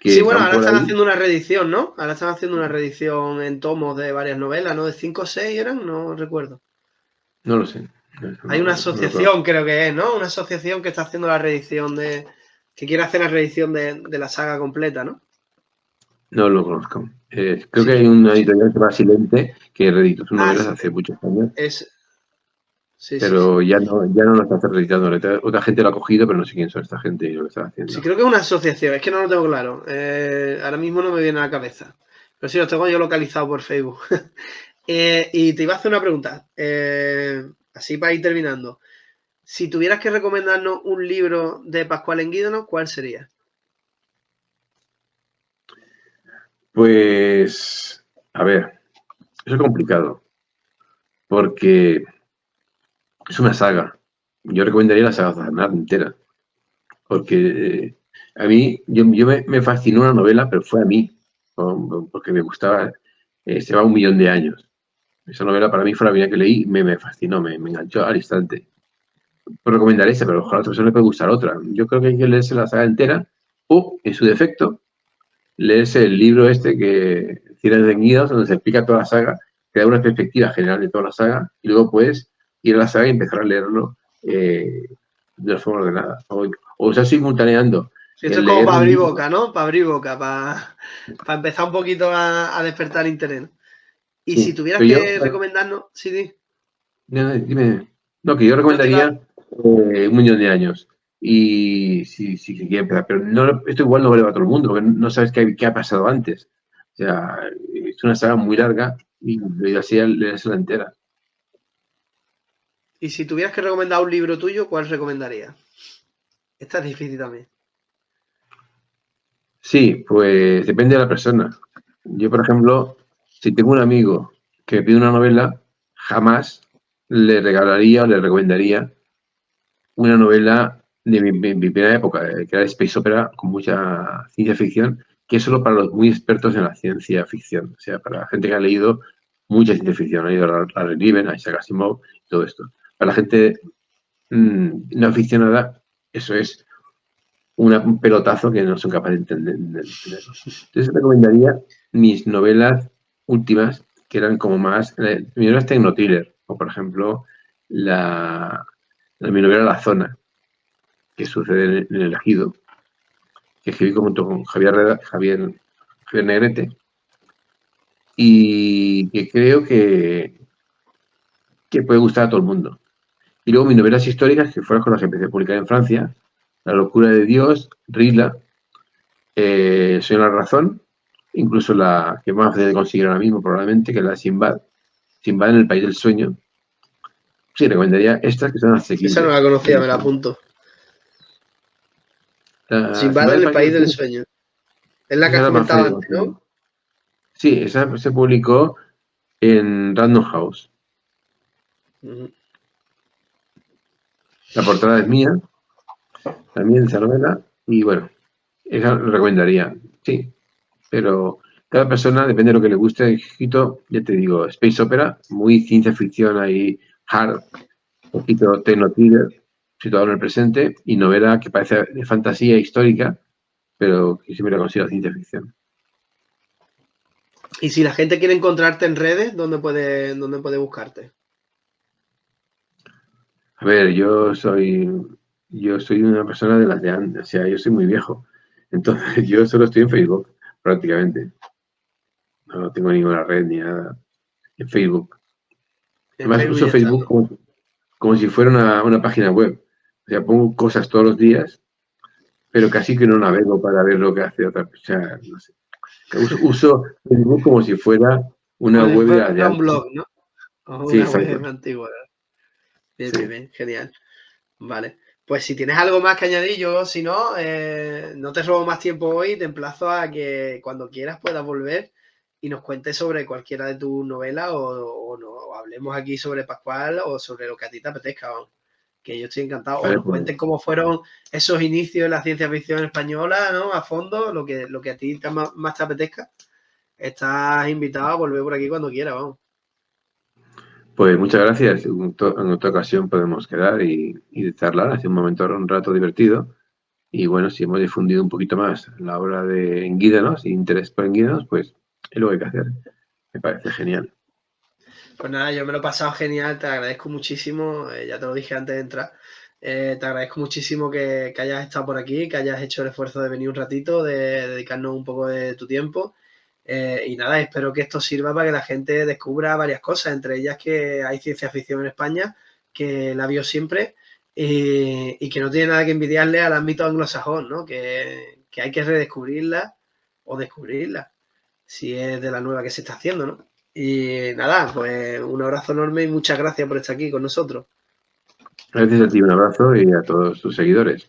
que Sí, bueno, están ahora por están ahí. haciendo una reedición, ¿no? Ahora están haciendo una reedición en tomos de varias novelas, ¿no? De 5 o 6 eran, no recuerdo. No lo sé. Hay una No lo conozco. asociación, creo que es, ¿no? Una asociación que está haciendo la reedición que quiere hacer la reedición de la saga completa, ¿no? No lo conozco. Creo Sí, que hay una editorial que se llama Silente que reeditó sus ah, novelas hace muchos años, es, sí, sí, sí. pero ya no lo está reeditando. Otra gente lo ha cogido, pero no sé quién son esta gente y lo que están Sí, haciendo. creo que es una asociación, es que no lo tengo claro. Ahora mismo no me viene a la cabeza. Pero sí, los tengo yo localizado por Facebook. Y te iba a hacer una pregunta, así para ir terminando. Si tuvieras que recomendarnos un libro de Pascual Enguídanos, ¿cuál sería? Pues, a ver, eso es complicado, porque es una saga. Yo recomendaría la saga Aznar entera, porque a mí, me fascinó una novela, pero fue a mí. porque me gustaba, se va 1.000.000 de años. Esa novela para mí fue la primera que leí, me fascinó, me enganchó al instante. Puedo recomendar esa, pero a otra persona le puede gustar otra. Yo creo que hay que leerse la saga entera o, en su defecto, leerse el libro este que Cienes de Guidas, donde se explica toda la saga, te da una perspectiva general de toda la saga y luego puedes ir a la saga y empezar a leerlo de una forma ordenada. O sea, simultaneando. Sí, esto es como para abrir boca, ¿no? Para abrir boca, para empezar un poquito a despertar interés, ¿no? Y sí, si tuvieras que recomendarnos, sí. Dime. No, que yo recomendaría 1.000.000 de años. Y si quiere empezar, pero no, esto igual no vale para todo el mundo, porque no sabes qué ha pasado antes. O sea, es una saga muy larga y lo ideal sería leerse la entera. Y si tuvieras que recomendar un libro tuyo, ¿cuál recomendarías? Esta es difícil también. Sí, pues depende de la persona. Yo, por ejemplo, si tengo un amigo que me pide una novela, jamás le regalaría o le recomendaría una novela de mi primera época, que era Space Opera, con mucha ciencia ficción, que es solo para los muy expertos en la ciencia ficción. O sea, para la gente que ha leído mucha ciencia ficción, ha leído a Ray Niven, a Isaac Asimov, todo esto. Para la gente no aficionada, eso es un pelotazo que no son capaces de entender. Entonces recomendaría mis novelas últimas, que eran como más, mi novela es tecno-thriller, o por ejemplo, mi novela La Zona, que sucede en el Ejido, que escribí junto con Javier Negrete, y que creo que puede gustar a todo el mundo. Y luego mis novelas históricas, que fueron con las que empecé a publicar en Francia, La locura de Dios, Rila, Soy la razón, incluso la que más fácil de conseguir ahora mismo probablemente, que es la Sinbad en el país del sueño. Sí, recomendaría estas que son asequibles. Esa no la conocía, me la apunto. Sinbad en el país del sueño. Es la que has comentado antes, ¿no? Sí, esa se publicó en Random House. La portada es mía, también esa novela, y bueno, esa lo recomendaría, sí. Pero cada persona, depende de lo que le guste, escrito, ya te digo, Space Opera, muy ciencia ficción ahí, hard, un poquito techno-thriller, situado en el presente, y novela que parece de fantasía histórica, pero que siempre la considero ciencia ficción. Y si la gente quiere encontrarte en redes, ¿dónde puede buscarte? A ver, yo soy una persona de las de antes, o sea, yo soy muy viejo. Entonces, yo solo estoy en Facebook, prácticamente. No tengo ninguna red ni nada. En Facebook. Además, uso Facebook como si fuera una página web. O sea, pongo cosas todos los días, pero casi que no navego para ver lo que hace otra persona. O sea, no sé. Uso Facebook como si fuera una web de las de antes. Un blog, ¿no? O Sí, una web antigua. Bien, genial. Vale. Pues si tienes algo más que añadir, yo, si no, no te robo más tiempo hoy, te emplazo a que cuando quieras puedas volver y nos cuentes sobre cualquiera de tus novelas o no, o hablemos aquí sobre Pascual o sobre lo que a ti te apetezca, vamos. Que yo estoy encantado. Vale, o nos cuenten cómo fueron esos inicios de la ciencia ficción española, ¿no? A fondo, lo que a ti más te apetezca. Estás invitado a volver por aquí cuando quieras, vamos. Pues muchas gracias. En otra ocasión podemos quedar y charlar. Ha sido un rato divertido. Y bueno, si hemos difundido un poquito más la obra de Enguídanos y interés por Enguídanos, pues es lo que hay que hacer. Me parece genial. Pues nada, yo me lo he pasado genial, te agradezco muchísimo, ya te lo dije antes de entrar, te agradezco muchísimo que hayas estado por aquí, que hayas hecho el esfuerzo de venir un ratito, de dedicarnos un poco de tu tiempo. Y nada, espero que esto sirva para que la gente descubra varias cosas, entre ellas que hay ciencia ficción en España, que la vio siempre y que no tiene nada que envidiarle al ámbito anglosajón, ¿no? Que hay que redescubrirla o descubrirla, si es de la nueva que se está haciendo, ¿no? Y nada, pues un abrazo enorme y muchas gracias por estar aquí con nosotros. Gracias a ti, un abrazo y a todos tus seguidores.